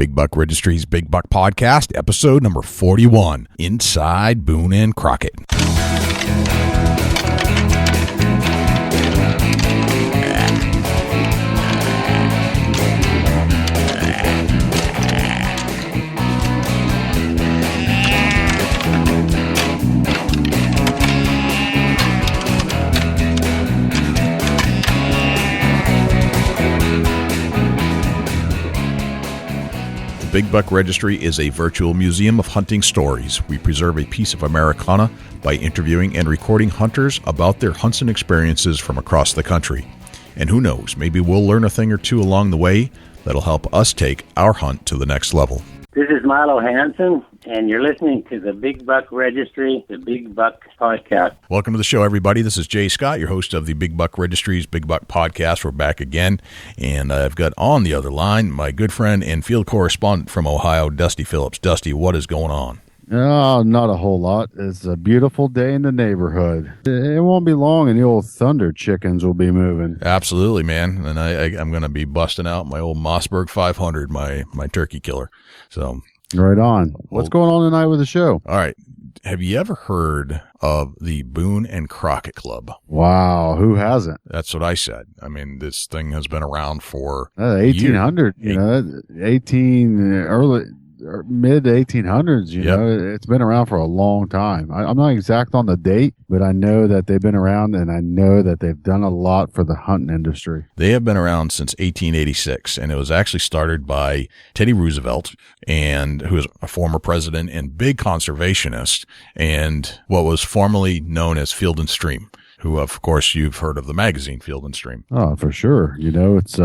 Big Buck Registry's Big Buck Podcast, episode number 41, Inside Boone and Crocket. Big Buck Registry is a virtual museum of hunting stories. We preserve a piece of Americana by interviewing and recording hunters about their hunts and experiences from across the country. And who knows, maybe we'll learn a thing or two along the way that'll help us take our hunt to the next level. This is Milo Hansen, and you're listening to the Big Buck Registry, the Big Buck Podcast. Welcome to the show, everybody. This is Jay Scott, your host of the Big Buck Registry's Big Buck Podcast. We're back again, and I've got on the other line my good friend and field correspondent from Ohio, Dusty Phillips. Dusty, what is going on? Oh, not a whole lot. It's a beautiful day in the neighborhood. It won't be long and the old thunder chickens will be moving. Absolutely, man. And I'm going to be busting out my old Mossberg 500, my turkey killer. So right on. What's going on tonight with the show? All right. Have you ever heard of the Boone and Crocket Club? Wow. Who hasn't? That's what I said. I mean, this thing has been around for 1800, early mid 1800s, you know, it's been around for a long time. I'm not exact on the date, but I know that they've been around and I know that they've done a lot for the hunting industry. They have been around since 1886, and it was actually started by Teddy Roosevelt, and who was a former president and big conservationist, and what was formerly known as Field and Stream, who, of course, you've heard of the magazine Field and Stream. Oh, for sure. You know, it's,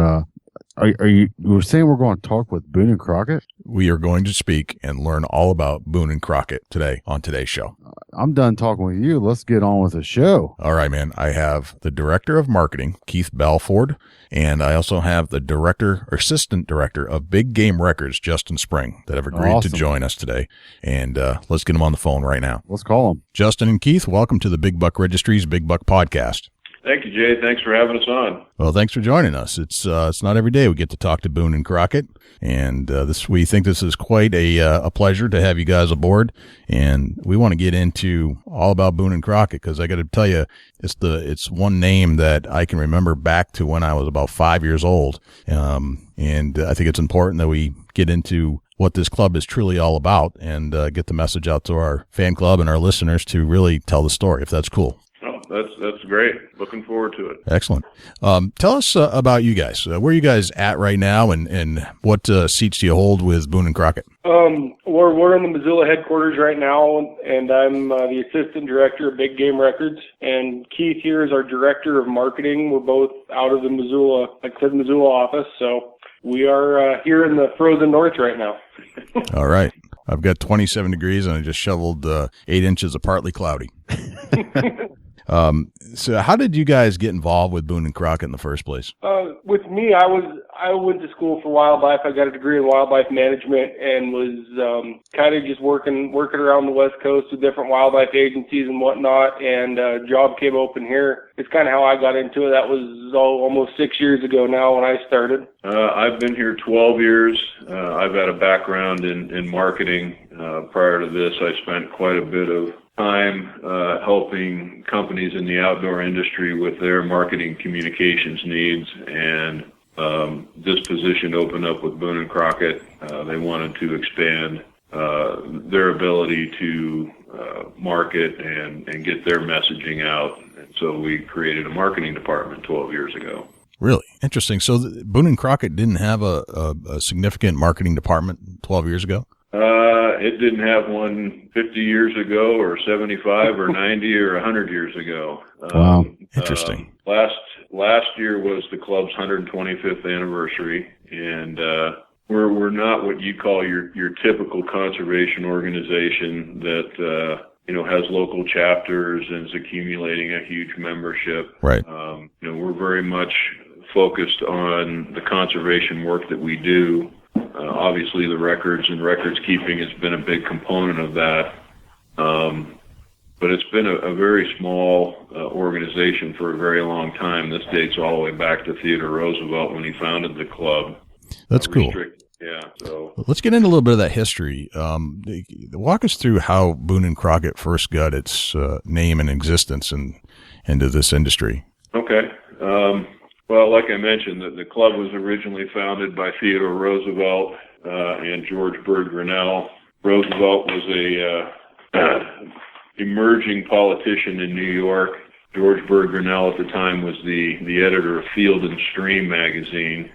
we're saying we're going to talk with Boone and Crocket? We are going to speak and learn all about Boone and Crocket today on today's show. I'm done talking with you. Let's get on with the show. All right, man. I have the Director of Marketing, Keith Balford, and I also have the Assistant Director of Big Game Records, Justin Spring, that have agreed to join us today. And let's get them on the phone right now. Let's call them. Justin and Keith, welcome to the Big Buck Registry's Big Buck Podcast. Thank you, Jay. Thanks for having us on. Well, thanks for joining us. It's not every day we get to talk to Boone and Crocket, and we think this is quite a pleasure to have you guys aboard. And we want to get into all about Boone and Crocket because I got to tell you, it's one name that I can remember back to when I was about 5 years old, and I think it's important that we get into what this club is truly all about and get the message out to our fan club and our listeners to really tell the story. If that's cool. That's great. Looking forward to it. Excellent. Tell us about you guys. Where are you guys at right now, and what seats do you hold with Boone and Crocket? We're in the Missoula headquarters right now, and I'm the Assistant Director of Big Game Records, and Keith here is our Director of Marketing. We're both out of the Missoula office, so we are here in the frozen north right now. All right. I've got 27 degrees, and I just shoveled 8 inches of partly cloudy. So how did you guys get involved with Boone and Crocket in the first place? With me, I went to school for wildlife. I got a degree in wildlife management and was kind of just working around the West Coast with different wildlife agencies and whatnot, and a job came open here. It's kind of how I got into it. That was almost 6 years ago now when I started. I've been here 12 years. I've had a background in marketing. Prior to this, I spent quite a bit of time helping companies in the outdoor industry with their marketing communications needs, and this position opened up with Boone and Crocket. They wanted to expand their ability to market and get their messaging out, and so we created a marketing department 12 years ago. Really? Interesting. So Boone and Crocket didn't have a significant marketing department 12 years ago? It didn't have one 50 years ago or 75 or 90 or 100 years ago. Wow. Interesting. Last year was the club's 125th anniversary, and we're not what you call your typical conservation organization that has local chapters and is accumulating a huge membership. Right. We're very much focused on the conservation work that we do. Obviously, the records and records keeping has been a big component of that. But it's been a very small organization for a very long time. This dates all the way back to Theodore Roosevelt when he founded the club. That's cool. Yeah. So let's get into a little bit of that history. Walk us through how Boone and Crockett first got its name and existence into this industry. Okay. Well, like I mentioned, the club was originally founded by Theodore Roosevelt and George Bird Grinnell. Roosevelt was a emerging politician in New York. George Bird Grinnell at the time was the editor of Field and Stream magazine,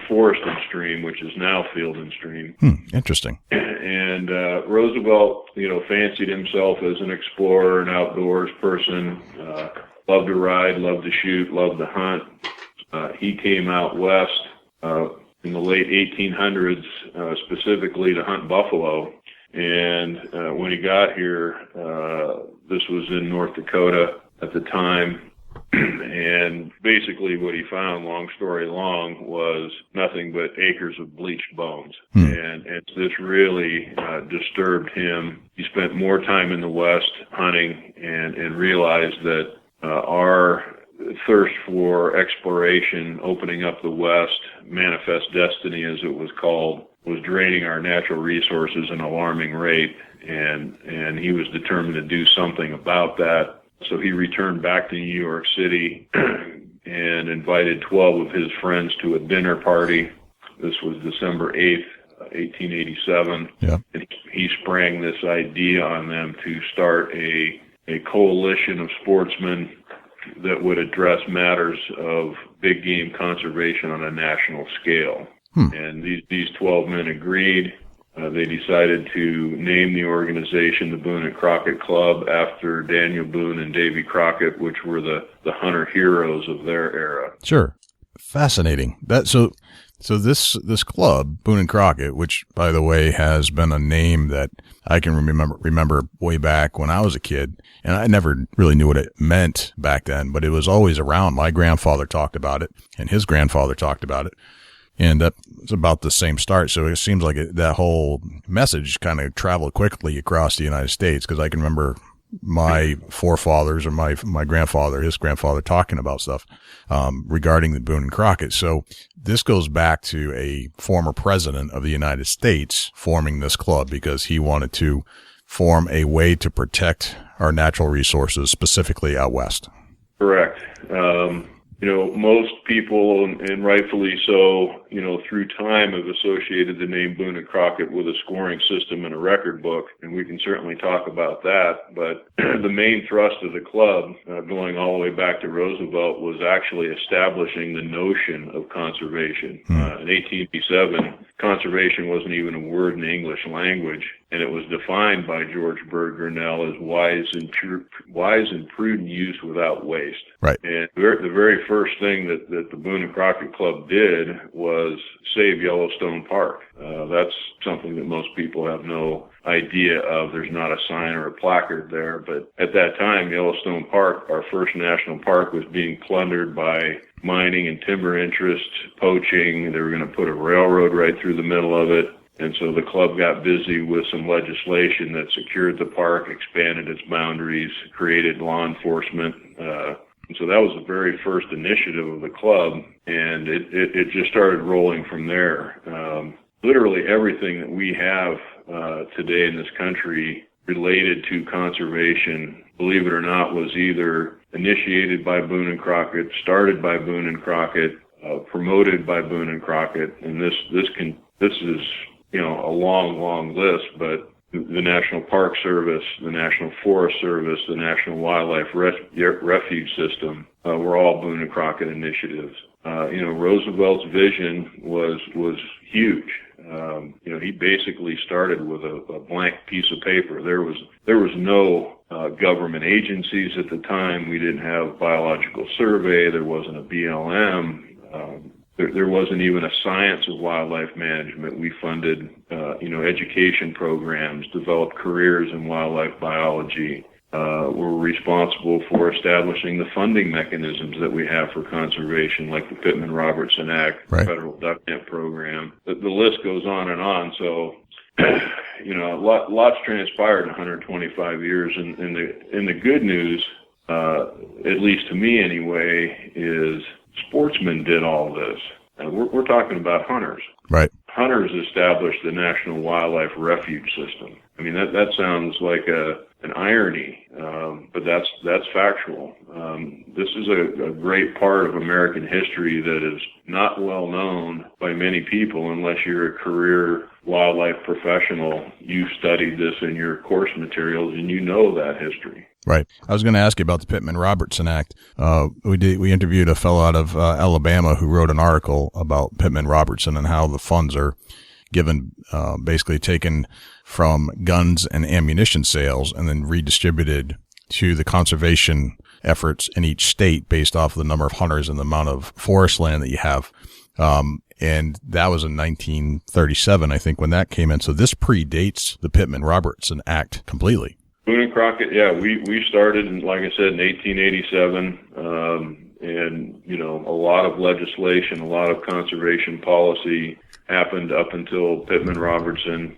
Forest and Stream, which is now Field and Stream. Interesting. And Roosevelt, fancied himself as an explorer, an outdoors person, loved to ride, loved to shoot, loved to hunt. He came out west in the late 1800s, specifically to hunt buffalo. And when he got here, this was in North Dakota at the time. And basically what he found, long story long, was nothing but acres of bleached bones. And this really disturbed him. He spent more time in the West hunting and realized that our thirst for exploration, opening up the West, manifest destiny as it was called, was draining our natural resources at an alarming rate. And he was determined to do something about that. So he returned back to New York City and invited 12 of his friends to a dinner party. This was December 8th, 1887. Yeah. And he sprang this idea on them to start a coalition of sportsmen that would address matters of big game conservation on a national scale. And these 12 men agreed. They decided to name the organization the Boone and Crockett Club after Daniel Boone and Davy Crockett, which were the hunter heroes of their era. Sure. Fascinating. So this club, Boone and Crockett, which, by the way, has been a name that I can remember way back when I was a kid, and I never really knew what it meant back then, but it was always around. My grandfather talked about it, and his grandfather talked about it, and that was about the same start. So it seems like that whole message kind of traveled quickly across the United States, because I can remember my forefathers or my grandfather, his grandfather, talking about stuff regarding the Boone and Crockett. So this goes back to a former president of the United States forming this club because he wanted to form a way to protect our natural resources, specifically out west. Correct. Most people, and rightfully so, through time have associated the name Boone and Crockett with a scoring system and a record book, and we can certainly talk about that. But the main thrust of the club, going all the way back to Roosevelt, was actually establishing the notion of conservation. In 1887, conservation wasn't even a word in the English language, and it was defined by George Bird Grinnell as wise and prudent use without waste. Right. And the very first thing that the Boone and Crockett Club did was save Yellowstone Park. That's something that most people have no idea of. There's not a sign or a placard there, but at that time, Yellowstone Park, our first national park, was being plundered by mining and timber interests, poaching. They were going to put a railroad right through the middle of it. And so the club got busy with some legislation that secured the park, expanded its boundaries, created law enforcement. And so that was the very first initiative of the club, and it just started rolling from there. Literally everything that we have today in this country related to conservation, believe it or not, was either initiated by Boone and Crockett, started by Boone and Crockett, promoted by Boone and Crockett, and this is a long list, but the National Park Service, the National Forest Service, the National Wildlife Refuge System were all Boone and Crockett initiatives. Roosevelt's vision was huge. He basically started with a blank piece of paper. There was no government agencies at the time. We didn't have biological survey. There wasn't a BLM. There wasn't even a science of wildlife management. We funded, education programs, developed careers in wildlife biology. We're responsible for establishing the funding mechanisms that we have for conservation, like the Pittman-Robertson Act, right. The Federal Duck Net Program. The list goes on and on. So, lots transpired in 125 years. And the good news, at least to me anyway, is sportsmen did all this. We're talking about hunters. Right. hunters established the National Wildlife Refuge system. I mean, that sounds like an irony, but that's factual. This is a great part of American history that is not well known by many people unless you're a career wildlife professional. You've studied this in your course materials and you know that history. Right. I was going to ask you about the Pittman-Robertson Act. We interviewed a fellow out of Alabama who wrote an article about Pittman-Robertson and how the funds are given, basically taken from guns and ammunition sales and then redistributed to the conservation efforts in each state based off of the number of hunters and the amount of forest land that you have. And that was in 1937, I think, when that came in. So this predates the Pittman-Robertson Act completely. Boone and Crocket, yeah, we started, like I said, in 1887, and, you know, a lot of legislation, a lot of conservation policy happened up until Pittman-Robertson.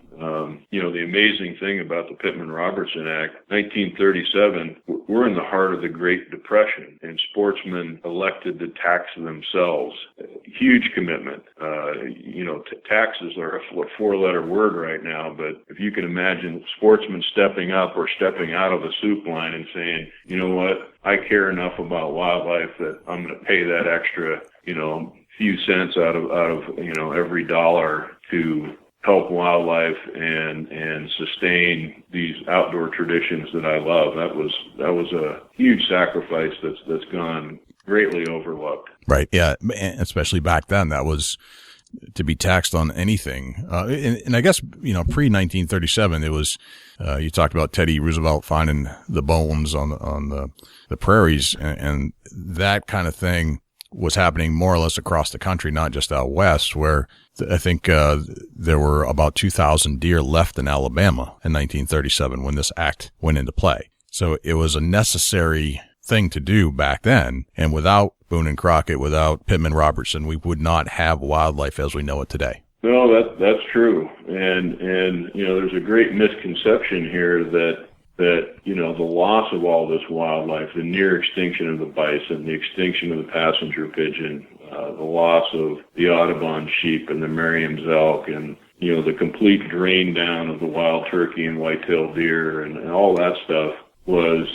You know, the amazing thing about the Pittman-Robertson Act, 1937, we're in the heart of the Great Depression, and sportsmen elected to tax themselves. Huge commitment. You know, taxes are a four-letter word right now, but if you can imagine sportsmen stepping up or stepping out of a soup line and saying, you know what, I care enough about wildlife that I'm going to pay that extra, you know, few cents out of you know, every dollar to help wildlife and sustain these outdoor traditions that I love. That was a huge sacrifice that's gone greatly overlooked. Right. Yeah. Especially back then, that was to be taxed on anything. And I guess, you know, pre-1937, it was, you talked about Teddy Roosevelt finding the bones on the prairies, and that kind of thing was happening more or less across the country, not just out west, where I think there were about 2,000 deer left in Alabama in 1937 when this act went into play. So it was a necessary thing to do back then. And without Boone and Crockett, without Pittman-Robertson, we would not have wildlife as we know it today. No, that's true. And you know, there's a great misconception here that you know, the loss of all this wildlife, the near extinction of the bison, the extinction of the passenger pigeon, the loss of the Audubon sheep and the Merriam's elk, and, you know, the complete drain down of the wild turkey and white-tailed deer and all that stuff was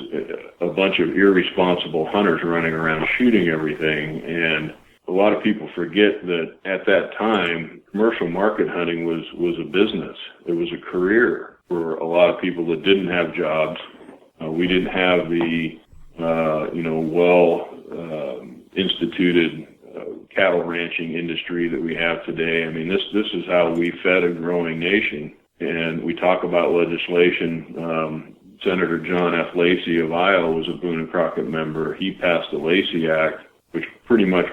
a bunch of irresponsible hunters running around shooting everything. And a lot of people forget that at that time, commercial market hunting was a business. It was a career for a lot of people that didn't have jobs. We didn't have the, you know, instituted cattle ranching industry that we have today. I mean, this is how we fed a growing nation. And we talk about legislation. Senator John F. Lacey of Iowa was a Boone and Crocket member. He passed the Lacey Act, which pretty much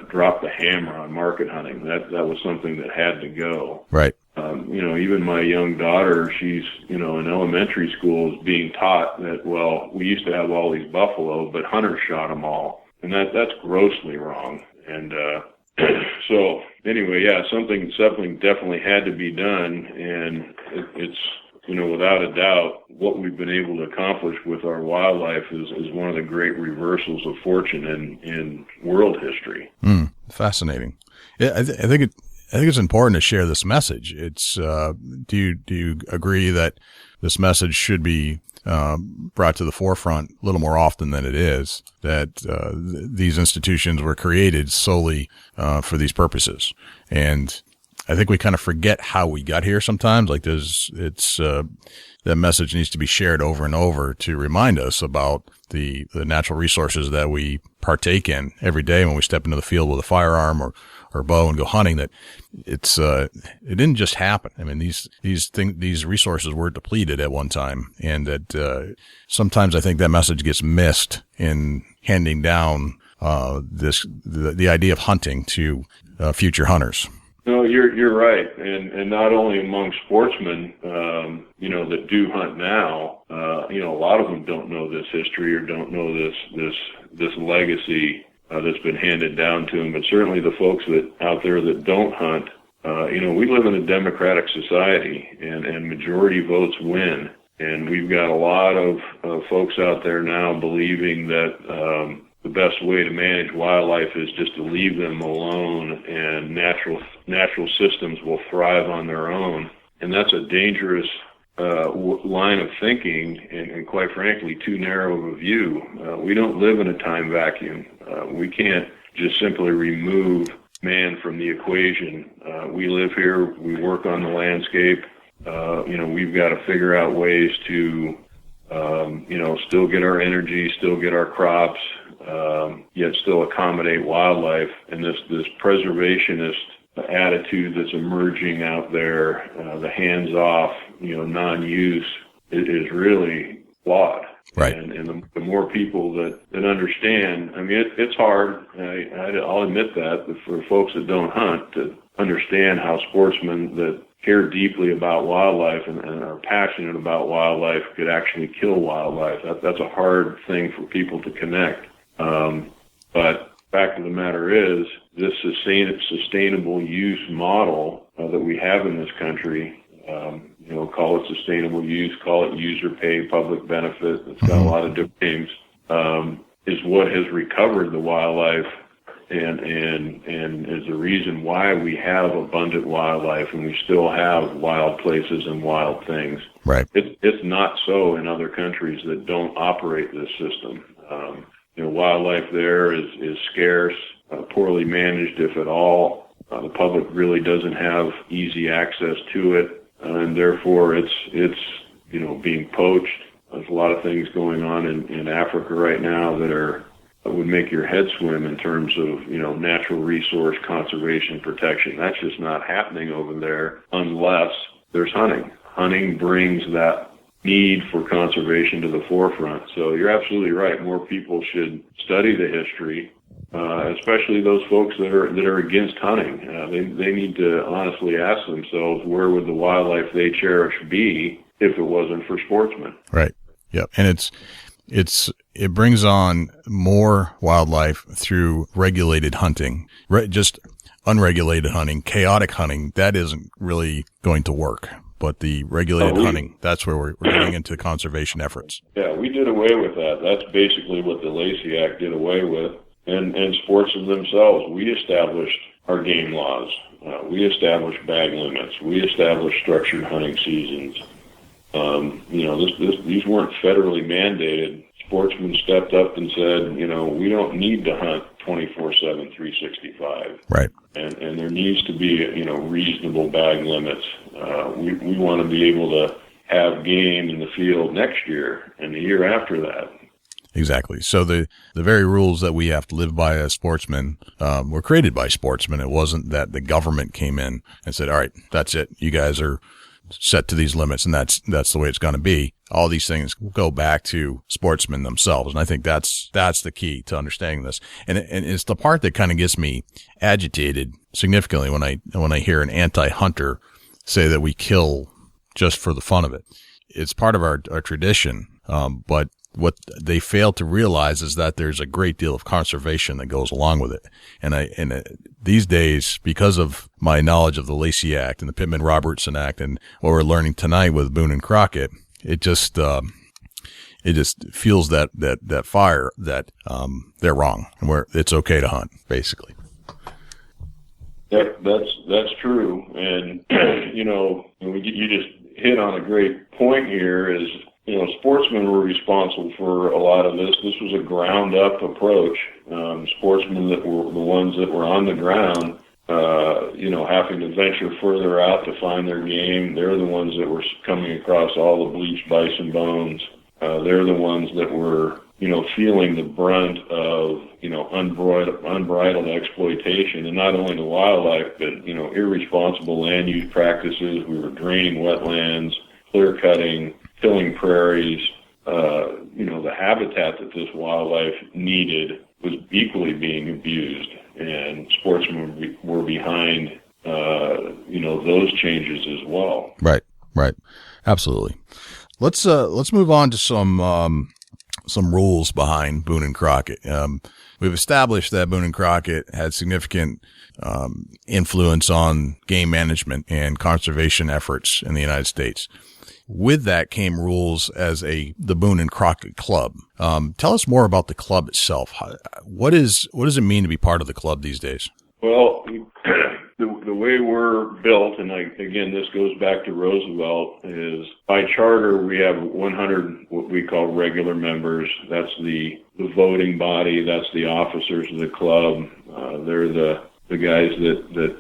dropped the hammer on market hunting. That was something that had to go. Right. You know, even my young daughter, she's, you know, in elementary school, is being taught that, well, we used to have all these buffalo, but hunters shot them all. And that's grossly wrong. And so anyway, yeah, something definitely had to be done. And it's, you know, without a doubt, what we've been able to accomplish with our wildlife is one of the great reversals of fortune in world history. Fascinating. Yeah, I think it's important to share this message. It's do you agree that this message should be brought to the forefront a little more often than it is? That these institutions were created solely for these purposes, and I think we kind of forget how we got here sometimes. Like that message needs to be shared over and over to remind us about the natural resources that we partake in every day when we step into the field with a firearm or bow and go hunting. That it didn't just happen. I mean, these resources were depleted at one time, and that sometimes I think that message gets missed in handing down the idea of hunting to future hunters. No, you're right, and not only among sportsmen, you know, that do hunt now. You know, a lot of them don't know this history or don't know this legacy that's been handed down to them. But certainly the folks that out there that don't hunt, you know, we live in a democratic society, and majority votes win. And we've got a lot of folks out there now believing that the best way to manage wildlife is just to leave them alone, and natural systems will thrive on their own. And that's a dangerous line of thinking, and quite frankly, too narrow of a view. We don't live in a time vacuum. We can't just simply remove man from the equation. We live here, we work on the landscape. We've got to figure out ways to, still get our energy, still get our crops, yet still accommodate wildlife. And this preservationist attitude that's emerging out there, the hands-off, non-use, is really flawed. Right. And the more people that understand, I mean, it's hard. I'll admit that, but for folks that don't hunt to understand how sportsmen that care deeply about wildlife and are passionate about wildlife could actually kill wildlife. That's a hard thing for people to connect. But fact of the matter is, this sustainable use model that we have in this country, call it sustainable use, call it user-pay, public benefit, it's got a lot of different names, is what has recovered the wildlife and is the reason why we have abundant wildlife and we still have wild places and wild things. Right. It's not so in other countries that don't operate this system. Wildlife there is scarce, poorly managed, if at all. The public really doesn't have easy access to it, and therefore it's being poached. There's a lot of things going on in Africa right now that would make your head swim in terms of natural resource conservation protection. That's just not happening over there unless there's hunting. Hunting brings that need for conservation to the forefront. So you're absolutely right. More people should study the history, especially those folks that are against hunting. They need to honestly ask themselves, where would the wildlife they cherish be if it wasn't for sportsmen? Right. Yep. And it brings on more wildlife through regulated hunting. Just unregulated hunting, chaotic hunting, that isn't really going to work. But the regulated hunting, that's where we're getting into conservation efforts. Yeah, we did away with that. That's basically what the Lacey Act did away with. And sportsmen themselves, we established our game laws. We established bag limits. We established structured hunting seasons. These weren't federally mandated. Sportsmen stepped up and said, we don't need to hunt 24/7, 365. Right. And there needs to be, reasonable bag limits. We want to be able to have game in the field next year and the year after that. Exactly. So the very rules that we have to live by as sportsmen were created by sportsmen. It wasn't that the government came in and said, all right, that's it. You guys are set to these limits, and that's the way it's going to be. All these things go back to sportsmen themselves, and I think that's the key to understanding this. And it's the part that kind of gets me agitated significantly when I hear an anti-hunter say that we kill just for the fun of it. It's part of our tradition, but what they fail to realize is that there's a great deal of conservation that goes along with it. And these days, because of my knowledge of the Lacey Act and the Pittman-Robertson Act and what we're learning tonight with Boone and Crocket, it just fuels that fire that they're wrong and where it's okay to hunt, basically. That's true. And you just hit on a great point here is, sportsmen were responsible for a lot of this. This was a ground-up approach. Sportsmen that were the ones that were on the ground, having to venture further out to find their game. They're the ones that were coming across all the bleached bison bones. They're the ones that were, feeling the brunt of, unbridled exploitation, and not only the wildlife, but, irresponsible land use practices. We were draining wetlands, clear cutting, filling prairies. The habitat that this wildlife needed was equally being abused, and sportsmen were behind, those changes as well. Right. Absolutely. Let's move on to some some rules behind Boone and Crockett. We've established that Boone and Crockett had significant influence on game management and conservation efforts in the United States. With that came rules as the Boone and Crockett Club. Tell us more about the club itself. What does it mean to be part of the club these days? Well, the way we're built, and again, this goes back to Roosevelt, is by charter we have 100 what we call regular members. That's the voting body. That's the officers of the club. They're the guys that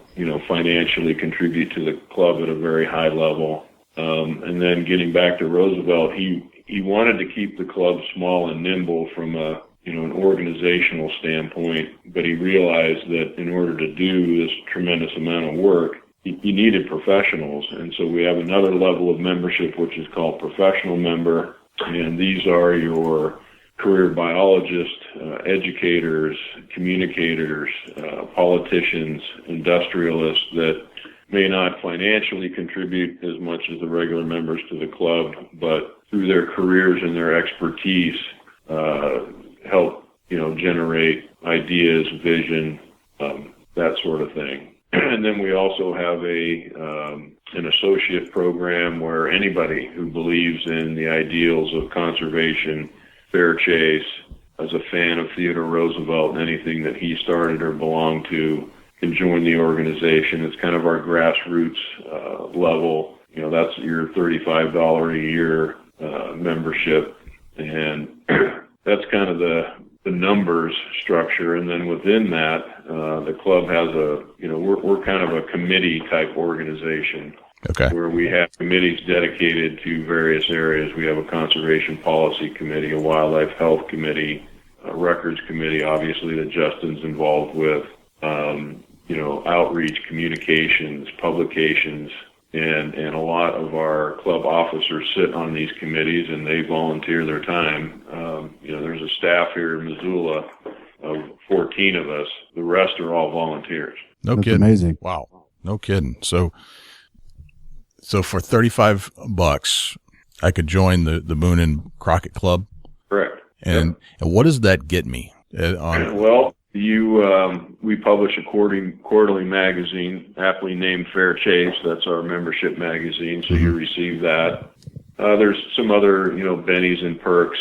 financially contribute to the club at a very high level. And then getting back to Roosevelt, he wanted to keep the club small and nimble from an organizational standpoint, but he realized that in order to do this tremendous amount of work, he needed professionals. And so we have another level of membership, which is called professional member. And these are your career biologists, educators, communicators, politicians, industrialists that may not financially contribute as much as the regular members to the club, but through their careers and their expertise, help, generate ideas, vision, that sort of thing. And then we also have an associate program where anybody who believes in the ideals of conservation, fair chase, as a fan of Theodore Roosevelt and anything that he started or belonged to, can join the organization. It's kind of our grassroots level. That's your $35 a year membership, and that's kind of the numbers structure. And then within that, the club has we're kind of a committee type organization. Okay. Where we have committees dedicated to various areas. We have a conservation policy committee, a wildlife health committee, a records committee, obviously, that Justin's involved with, outreach, communications, publications, and a lot of our club officers sit on these committees and they volunteer their time. There's a staff here in Missoula of 14 of us. The rest are all volunteers. No That's kidding. Amazing. Wow. No kidding. So for $35, I could join the Boone and Crockett Club. Correct. And what does that get me? Well, we publish a quarterly magazine, aptly named Fair Chase. That's our membership magazine. So you receive that. There's some other, bennies and perks,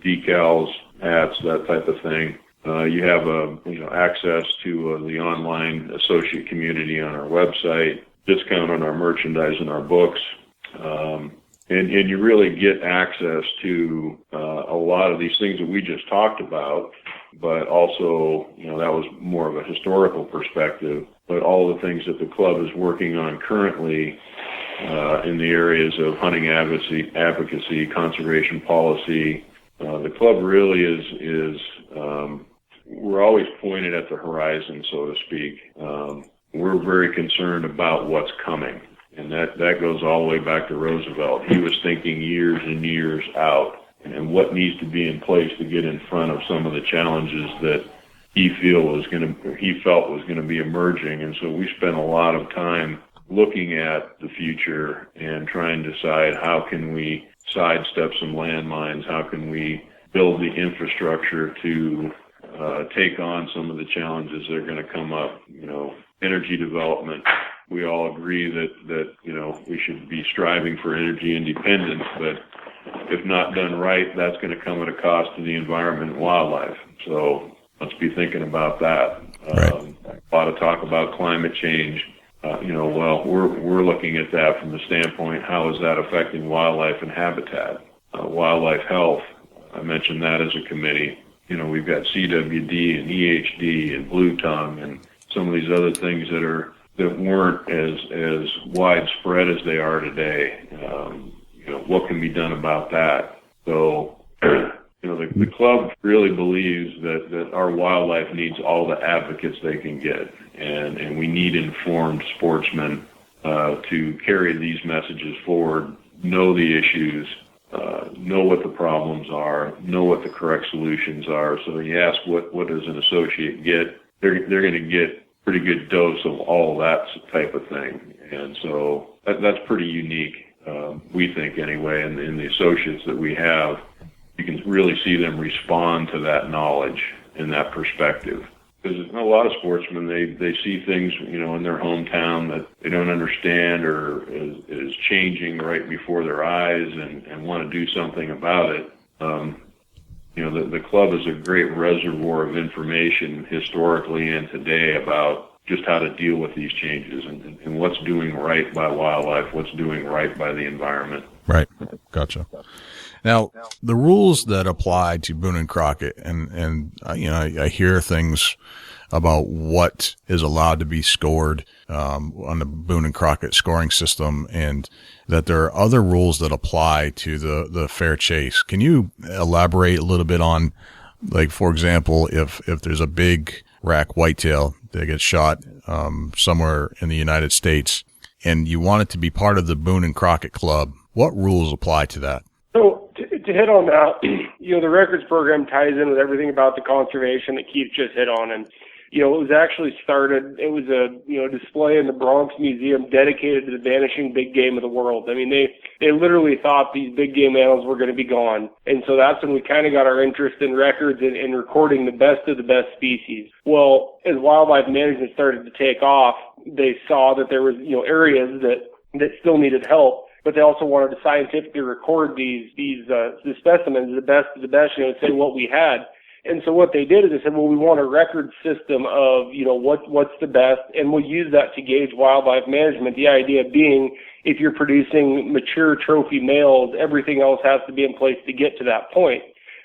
decals, hats, that type of thing. You have access to the online associate community on our website, discount on our merchandise and our books, and you really get access to a lot of these things that we just talked about, but also, that was more of a historical perspective, but all the things that the club is working on currently in the areas of hunting advocacy, conservation policy. The club really is we're always pointed at the horizon, so to speak. We're very concerned about what's coming, and that goes all the way back to Roosevelt. He was thinking years and years out, and what needs to be in place to get in front of some of the challenges that he felt was going to be emerging. And so we spent a lot of time looking at the future and trying to decide how can we sidestep some landmines, how can we build the infrastructure to take on some of the challenges that are going to come up. Energy development. We all agree that we should be striving for energy independence, but if not done right, that's going to come at a cost to the environment and wildlife. So let's be thinking about that. Right. A lot of talk about climate change. We're looking at that from the standpoint, how is that affecting wildlife and habitat? Wildlife health, I mentioned that as a committee. We've got CWD and EHD and blue tongue and some of these other things that weren't as widespread as they are today. What can be done about that? So, the club really believes that our wildlife needs all the advocates they can get, and we need informed sportsmen to carry these messages forward, know the issues, know what the problems are, know what the correct solutions are. So you ask what does an associate get? They're going to get pretty good dose of all that type of thing, and so that's pretty unique. We think anyway, in the associates that we have, you can really see them respond to that knowledge and that perspective. Because a lot of sportsmen, they see things, in their hometown that they don't understand or is changing right before their eyes and want to do something about it. The club is a great reservoir of information historically and today about just how to deal with these changes and what's doing right by wildlife, what's doing right by the environment. Right. Gotcha. Now, the rules that apply to Boone and Crockett, and I hear things about what is allowed to be scored on the Boone and Crockett scoring system, and that there are other rules that apply to the fair chase. Can you elaborate a little bit on, like, for example, if there's a big rack whitetail that gets shot somewhere in the United States, and you want it to be part of the Boone and Crockett Club, what rules apply to that? So to hit on that, the records program ties in with everything about the conservation that Keith just hit on. And, it was actually started, it was a, display in the Bronx Museum dedicated to the vanishing big game of the world. I mean, they literally thought these big game animals were going to be gone. And so that's when we kind of got our interest in records and recording the best of the best species. Well, as wildlife management started to take off, they saw that there was, areas that still needed help. But they also wanted to scientifically record the specimens, the best of the best, say what we had. And so what they did is they said, well, we want a record system of, what's the best, and we'll use that to gauge wildlife management. The idea being, if you're producing mature trophy males, everything else has to be in place to get to that point.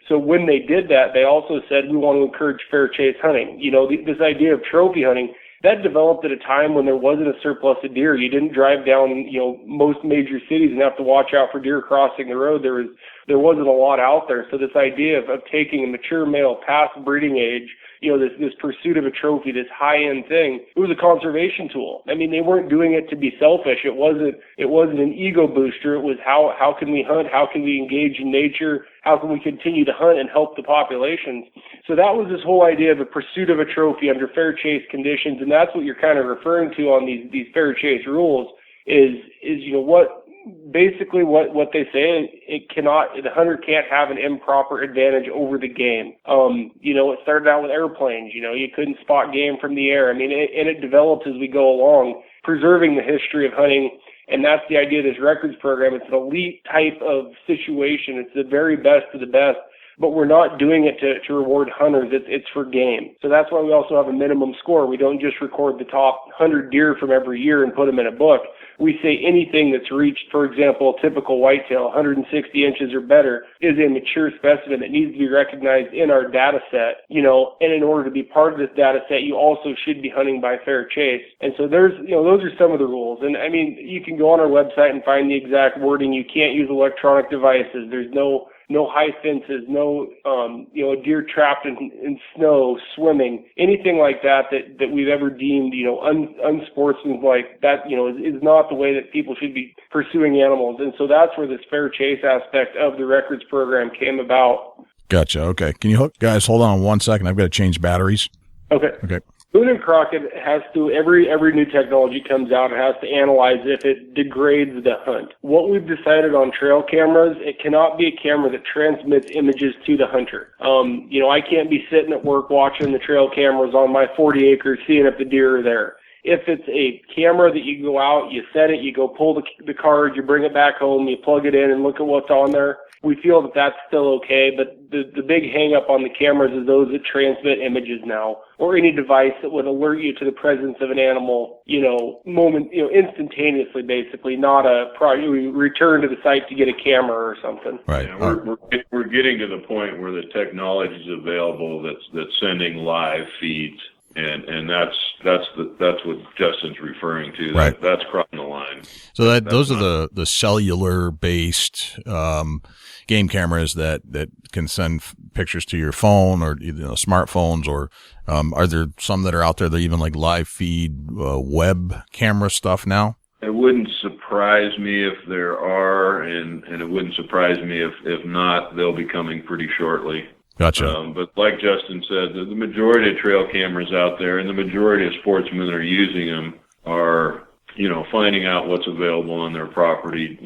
So when they did that, they also said, we want to encourage fair chase hunting. This idea of trophy hunting, that developed at a time when there wasn't a surplus of deer. You didn't drive down, most major cities and have to watch out for deer crossing the road. There wasn't a lot out there. So this idea of taking a mature male past breeding age, this pursuit of a trophy, this high-end thing, it was a conservation tool. I mean, they weren't doing it to be selfish. It wasn't an ego booster. It was how can we hunt? How can we engage in nature? How can we continue to hunt and help the populations? So that was this whole idea of a pursuit of a trophy under fair chase conditions, and that's what you're kind of referring to on these fair chase rules is what they say. The hunter can't have an improper advantage over the game. It started out with airplanes. You couldn't spot game from the air. I mean, it develops as we go along, preserving the history of hunting. And that's the idea of this records program. It's an elite type of situation. It's the very best of the best, but we're not doing it to reward hunters. It's for game. So that's why we also have a minimum score. We don't just record the top 100 deer from every year and put them in a book. We say anything that's reached, for example, a typical whitetail, 160 inches or better, is a mature specimen that needs to be recognized in our data set, and in order to be part of this data set, you also should be hunting by fair chase. And so those are some of the rules. And I mean, you can go on our website and find the exact wording. You can't use electronic devices. There's no high fences, no, a deer trapped in snow, swimming, anything like that we've ever deemed, unsportsmanlike. That, is not the way that people should be pursuing animals. And so that's where this fair chase aspect of the records program came about. Gotcha. Okay. Can you guys hold on 1 second? I've got to change batteries. Okay. Boone and Crockett has to, every new technology comes out, it has to analyze if it degrades the hunt. What we've decided on trail cameras, it cannot be a camera that transmits images to the hunter. I can't be sitting at work watching the trail cameras on my 40 acres, seeing if the deer are there. If it's a camera that you go out, you set it, you go pull the card, you bring it back home, you plug it in and look at what's on there, we feel that that's still okay. But the big hang up on the cameras is those that transmit images now, or any device that would alert you to the presence of an animal, instantaneously, basically, not you return to the site to get a camera or something. Right. Yeah, we're getting to the point where the technology is available that's sending live feeds. And that's what Justin's referring to. Right. That's crossing the line. So those are the cellular based game cameras that can send pictures to your phone or smartphones, or are there some that are out there that even like live feed web camera stuff now? It wouldn't surprise me if there are, and it wouldn't surprise me if not. They'll be coming pretty shortly. Gotcha. But like Justin said, the majority of trail cameras out there and the majority of sportsmen that are using them are, finding out what's available on their property,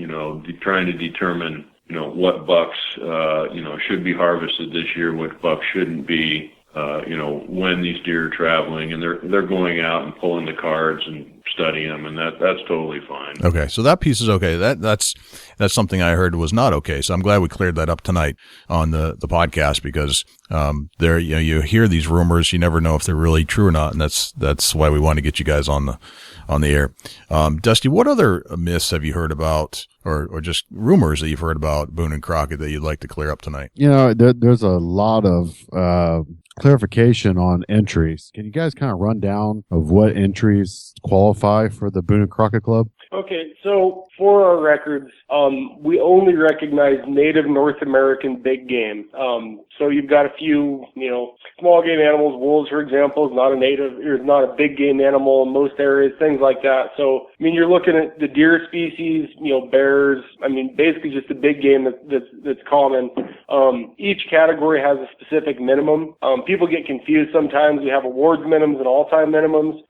trying to determine, what bucks, should be harvested this year, what bucks shouldn't be, when these deer are traveling, and they're going out and pulling the cards and studying them, and that's totally fine. Okay, so that piece is okay. That's something I heard was not okay. So I'm glad we cleared that up tonight on the podcast, because there you hear these rumors, you never know if they're really true or not, and that's why we want to get you guys on the air. Dusty, what other myths have you heard about, or just rumors that you've heard about Boone and Crockett that you'd like to clear up tonight? There's a lot of clarification on entries. Can you guys kind of run down of what entries qualify for the Boone and Crockett Club? Okay, so for our records, we only recognize native North American big game. So you've got a few, small game animals. Wolves, for example, is not a big game animal in most areas, things like that. So, you're looking at the deer species, bears, basically just the big game that's common. Each category has a specific minimum. People get confused sometimes. We have awards minimums and all-time minimums.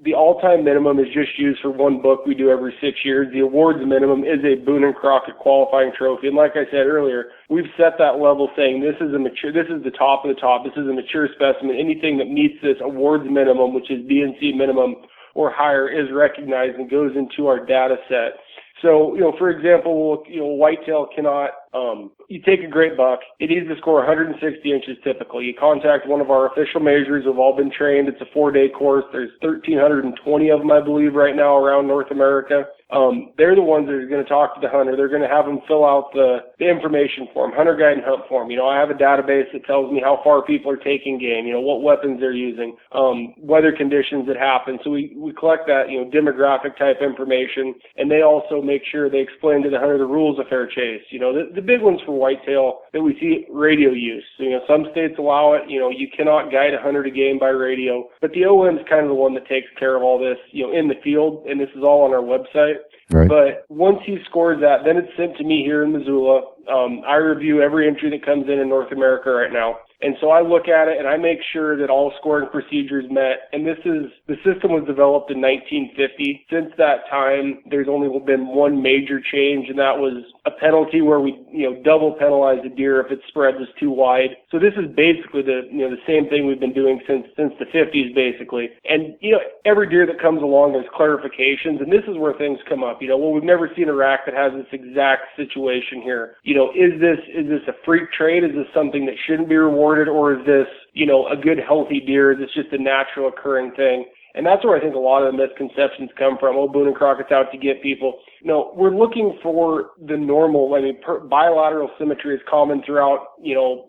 The all-time minimum is just used for one book we do every 6 years. The awards minimum is a Boone and Crockett qualifying trophy. And like I said earlier, we've set that level saying this is the top of the top. This is a mature specimen. Anything that meets this awards minimum, which is B&C minimum or higher, is recognized and goes into our data set. So, for example, whitetail cannot, you take a great buck, it needs to score 160 inches typically. You contact one of our official measures who've all been trained. It's a 4-day course. There's 1,320 of them, I believe, right now around North America. They're the ones that are going to talk to the hunter. They're going to have them fill out the information form, hunter guide and hunt form. I have a database that tells me how far people are taking game, what weapons they're using, weather conditions that happen. So we collect that, demographic type information, and they also make sure they explain to the hunter the rules of fair chase. The big ones for whitetail that we see, radio use. So, some states allow it. You cannot guide a hunter to game by radio, but the OM is kind of the one that takes care of all this, in the field, and this is all on our website. Right. But once he scores that, then it's sent to me here in Missoula. I review every entry that comes in North America right now. And so I look at it and I make sure that all scoring procedures met. And the system was developed in 1950. Since that time, there's only been one major change, and that was a penalty where we, double penalize the deer if its spread was too wide. So this is basically the same thing we've been doing since the 50s, basically. And, every deer that comes along, there's clarifications, and this is where things come up. We've never seen a rack that has this exact situation here. Is this a freak trade? Is this something that shouldn't be rewarded? Or is this, a good, healthy deer? Is this just a natural occurring thing? And that's where I think a lot of the misconceptions come from. Boone and Crockett's out to get people. We're looking for the normal. Bilateral symmetry is common throughout,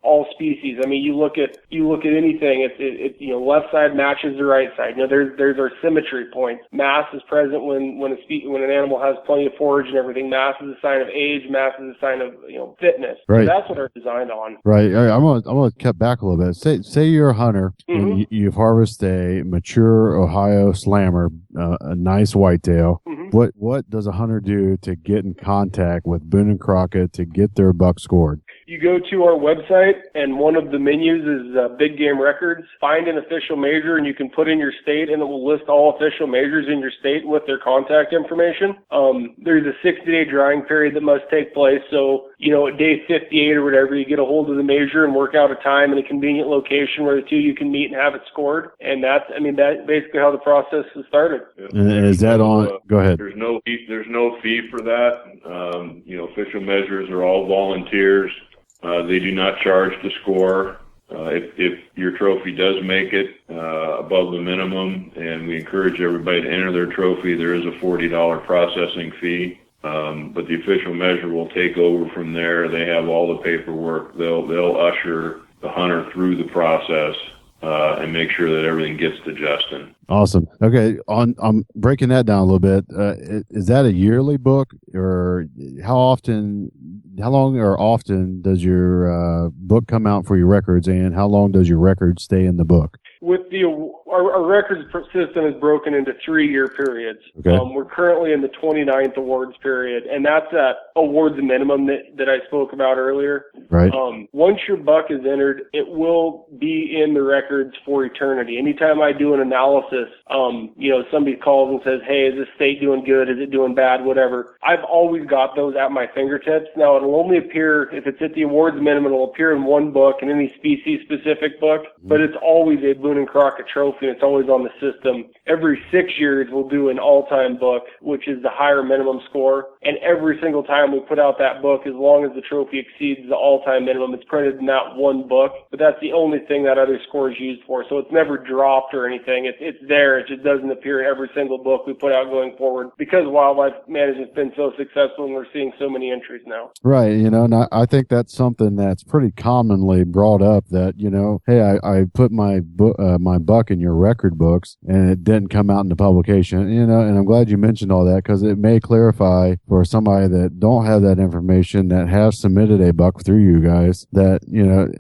all species. You look at anything. It's left side matches the right side. There's our symmetry points. Mass is present when an animal has plenty of forage and everything. Mass is a sign of age. Mass is a sign of fitness. Right. So that's what they're designed on. Right. I'm gonna cut back a little bit. Say you're a hunter and you've harvested a mature Ohio slammer, a nice whitetail. What does a hunter do to get in contact with Boone and Crockett to get their buck scored? You go to our website, and one of the menus is Big Game Records. Find an official measure, and you can put in your state, and it will list all official measures in your state with their contact information. There's a 60-day drying period that must take place. So, at day 58 or whatever, you get a hold of the measure and work out a time in a convenient location where the two you can meet and have it scored. And that's basically how the process is started. And is that on? Go ahead. There's no fee for that. Official measures are all volunteers. They do not charge to score. If your trophy does make it above the minimum, and we encourage everybody to enter their trophy, there is a $40 processing fee. But the official measure will take over from there. They have all the paperwork. They'll usher the hunter through the process and make sure that everything gets to Justin. Awesome. Okay, I'm breaking that down a little bit. Is that a yearly book, or how long or often does your book come out for your records, and how long does your record stay in the book? With the our records system is broken into 3-year periods. Okay. We're currently in the 29th awards period, and that's that awards minimum that I spoke about earlier. Right. Once your buck is entered, it will be in the records for eternity. Anytime I do an analysis, somebody calls and says, hey, is this state doing good? Is it doing bad? Whatever. I've always got those at my fingertips. Now, it'll only appear, if it's at the awards minimum, it'll appear in one book, in any species-specific book, but it's always a Boone and Crocket trophy, and it's always on the system. Every 6 years, we'll do an all-time book, which is the higher minimum score, and every single time we put out that book, as long as the trophy exceeds the all-time minimum, it's printed in that one book, but that's the only thing that other score is used for, so it's never dropped or anything. It's there. It just doesn't appear in every single book we put out going forward, because wildlife management's been so successful and we're seeing so many entries now. Right. And I think that's something that's pretty commonly brought up, that, hey, I put my buck in your record books and it didn't come out in the publication, and I'm glad you mentioned all that, because it may clarify for somebody that don't have that information, that has submitted a buck through you guys, that,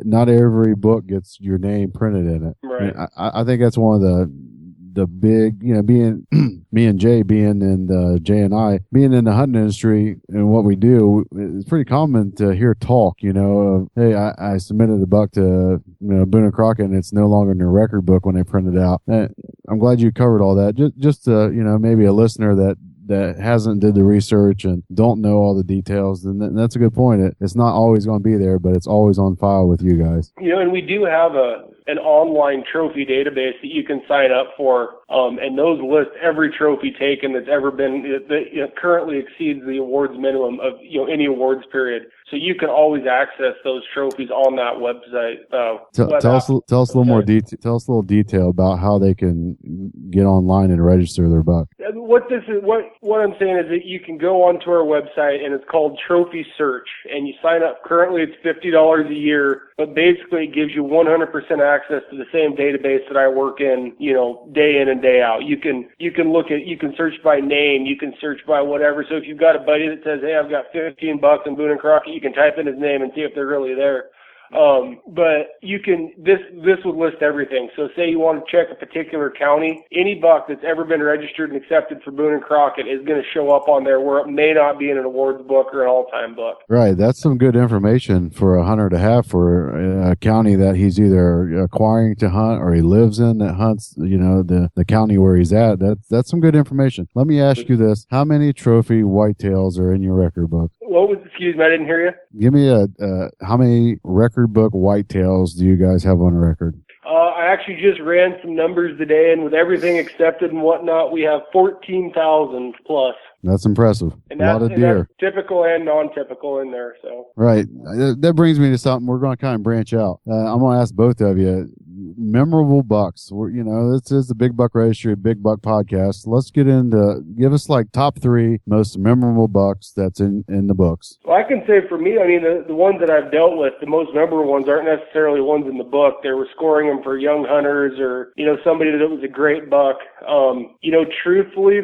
not every book gets your name printed in it. Right. I think that's one of the big, being me and Jay being in Jay and I being in the hunting industry and what we do, it's pretty common to hear talk, of, hey, I submitted a buck to, Boone and Crocket, and it's no longer in their record book when they print it out. And I'm glad you covered all that. Just maybe a listener that hasn't did the research and don't know all the details, then that's a good point. It's not always going to be there, but it's always on file with you guys. And we do have an online trophy database that you can sign up for, and those list every trophy taken that's ever been, that currently exceeds the awards minimum of any awards period. So you can always access those trophies on that website. Tell us a little more detail. Tell us a little detail about how they can get online and register their buck. What I'm saying is that you can go onto our website, and it's called Trophy Search, and you sign up. Currently, it's $50 a year, but basically it gives you 100% access to the same database that I work in, day in and day out. You can search by name, you can search by whatever. So if you've got a buddy that says, hey, I've got 15 bucks in Boone and Crocket, you can type in his name and see if they're really there. But you can, this would list everything. So say you want to check a particular county, any buck that's ever been registered and accepted for Boone and Crocket is going to show up on there, where it may not be in an awards book or an all-time book. Right. That's some good information for a hunter to have for a county that he's either acquiring to hunt or he lives in that hunts, the county where he's at. That's some good information. Let me ask you this. How many trophy whitetails are in your record book? Excuse me, I didn't hear you. Give me how many record book whitetails do you guys have on record? I actually just ran some numbers today, and with everything accepted and whatnot, we have 14,000 plus. That's impressive. And a lot of deer. That's typical and non-typical in there. So right. That brings me to something we're going to kind of branch out. I'm going to ask both of you. Memorable bucks. This is the Big Buck Registry, Big Buck Podcast. Let's get into, give us like top 3 most memorable bucks that's in the books. Well, I can say for me, the ones that I've dealt with, the most memorable ones aren't necessarily ones in the book. They were scoring them for young hunters or, somebody that was a great buck. Truthfully,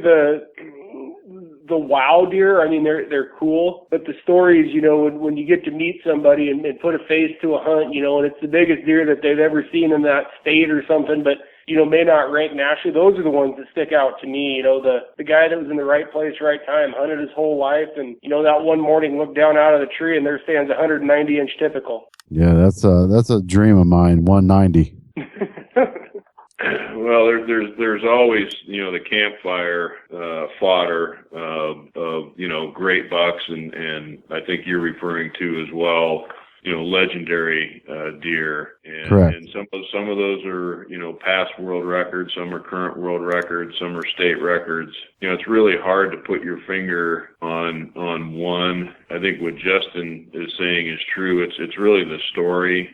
the wild deer, they're cool, but the stories, when you get to meet somebody and put a face to a hunt, and it's the biggest deer that they've ever seen in that state or something, but, may not rank nationally, those are the ones that stick out to me. The guy that was in the right place, right time, hunted his whole life, and, that one morning looked down out of the tree and there stands 190-inch typical. Yeah, that's a dream of mine, 190. Well, there's always, the campfire fodder of great bucks, and I think you're referring to as well, legendary deer. And, correct. And some of those are, past world records, some are current world records, some are state records. It's really hard to put your finger on one. I think what Justin is saying is true. It's really the story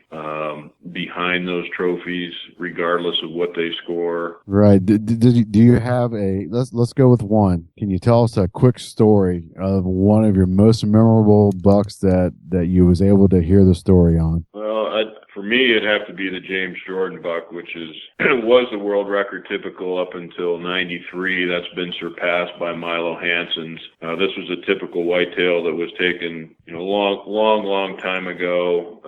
behind those trophies, regardless of what they score. Right. Do you have let's go with one. Can you tell us a quick story of one of your most memorable bucks that you was able to hear the story on? Well, for me, it'd have to be the James Jordan buck, which was the world record typical up until 93. That's been surpassed by Milo Hansen's. This was a typical whitetail that was taken, long time ago.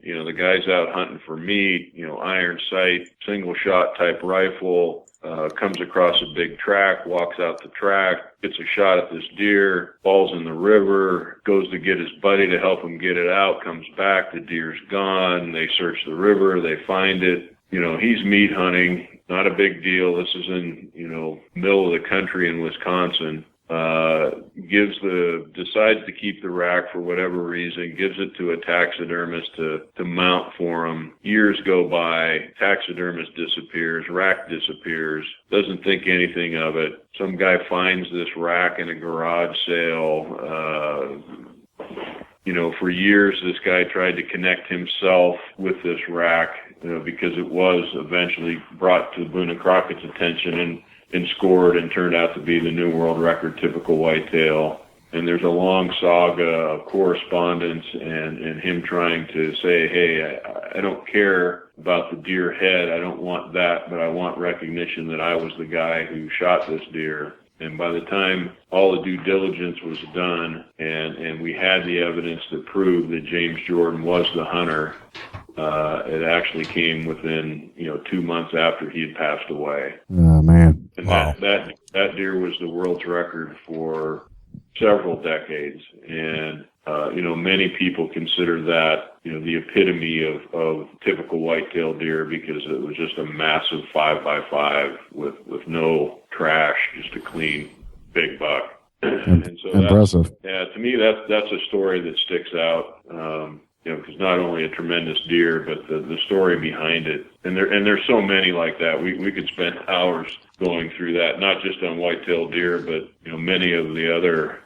the guy's out hunting for meat, iron sight, single shot type rifle, comes across a big track, walks out the track, gets a shot at this deer, falls in the river, goes to get his buddy to help him get it out, comes back, the deer's gone, they search the river, they find it. He's meat hunting, not a big deal. This is in, middle of the country in Wisconsin. Decides to keep the rack for whatever reason, gives it to a taxidermist to mount for him. Years go by, taxidermist disappears, rack disappears, doesn't think anything of it. Some guy finds this rack in a garage sale. For years, this guy tried to connect himself with this rack, because it was eventually brought to Boone and Crockett's attention and scored and turned out to be the new world record typical whitetail. And there's a long saga of correspondence and him trying to say, hey, I don't care about the deer head. I don't want that, but I want recognition that I was the guy who shot this deer. And by the time all the due diligence was done and we had the evidence that proved that James Jordan was the hunter, it actually came within, 2 months after he had passed away. Oh, man. And wow. that deer was the world's record for several decades. And, many people consider that, the epitome of typical whitetail deer because it was just a massive 5x5 with no trash, just a clean big buck. And so impressive. To me, that's a story that sticks out. Because not only a tremendous deer, but the story behind it. And there's so many like that. We could spend hours going through that, not just on whitetail deer, but, many of the other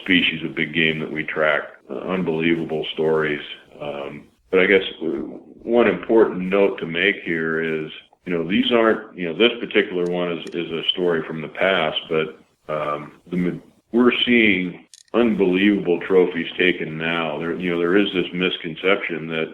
species of big game that we track. Unbelievable stories. But I guess one important note to make here is, these aren't, this particular one is a story from the past, but we're seeing unbelievable trophies taken now. There is this misconception that,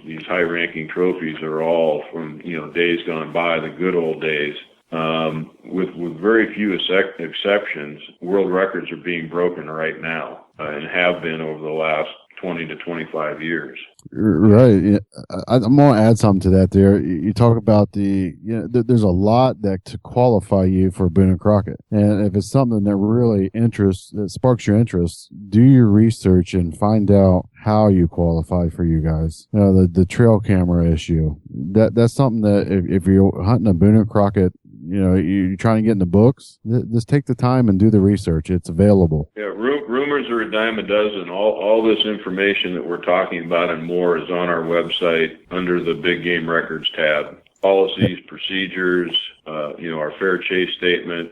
these high-ranking trophies are all from, days gone by, the good old days. With very few exceptions, world records are being broken right now and have been over the last 20 to 25 years. Right. I'm going to add something to that there. You talk about there's a lot that to qualify you for Boone and Crockett. And if it's something that really that sparks your interest, do your research and find out how you qualify for you guys. The trail camera issue. That's something that if you're hunting a Boone and Crockett, you're trying to get in the books, just take the time and do the research. It's available. Yeah, rumors are a dime a dozen. All this information that we're talking about and more is on our website under the Big Game Records tab. Policies, procedures, our fair chase statement,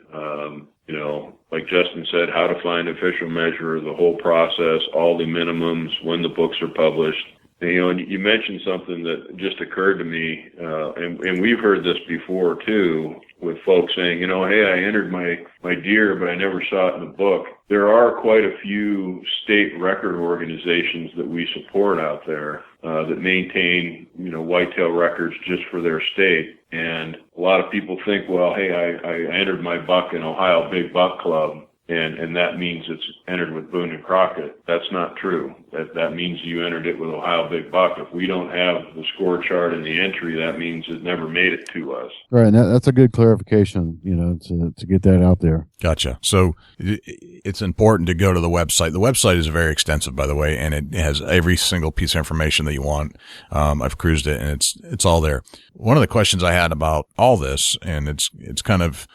like Justin said, how to find official measure, the whole process, all the minimums, when the books are published. And, you mentioned something that just occurred to me, and we've heard this before too, with folks saying, hey, I entered my deer, but I never saw it in the book. There are quite a few state record organizations that we support out there that maintain, whitetail records just for their state. And a lot of people think, well, hey, I entered my buck in Ohio Big Buck Club. And that means it's entered with Boone and Crockett. That's not true. That means you entered it with Ohio Big Buck. If we don't have the score chart and the entry, that means it never made it to us. Right, and that's a good clarification, to get that out there. Gotcha. So it's important to go to the website. The website is very extensive, by the way, and it has every single piece of information that you want. I've cruised it, and it's all there. One of the questions I had about all this, and it's kind of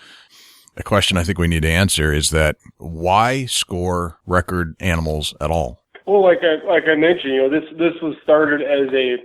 a question I think we need to answer, is that why score record animals at all? Well, like I mentioned, this was started as a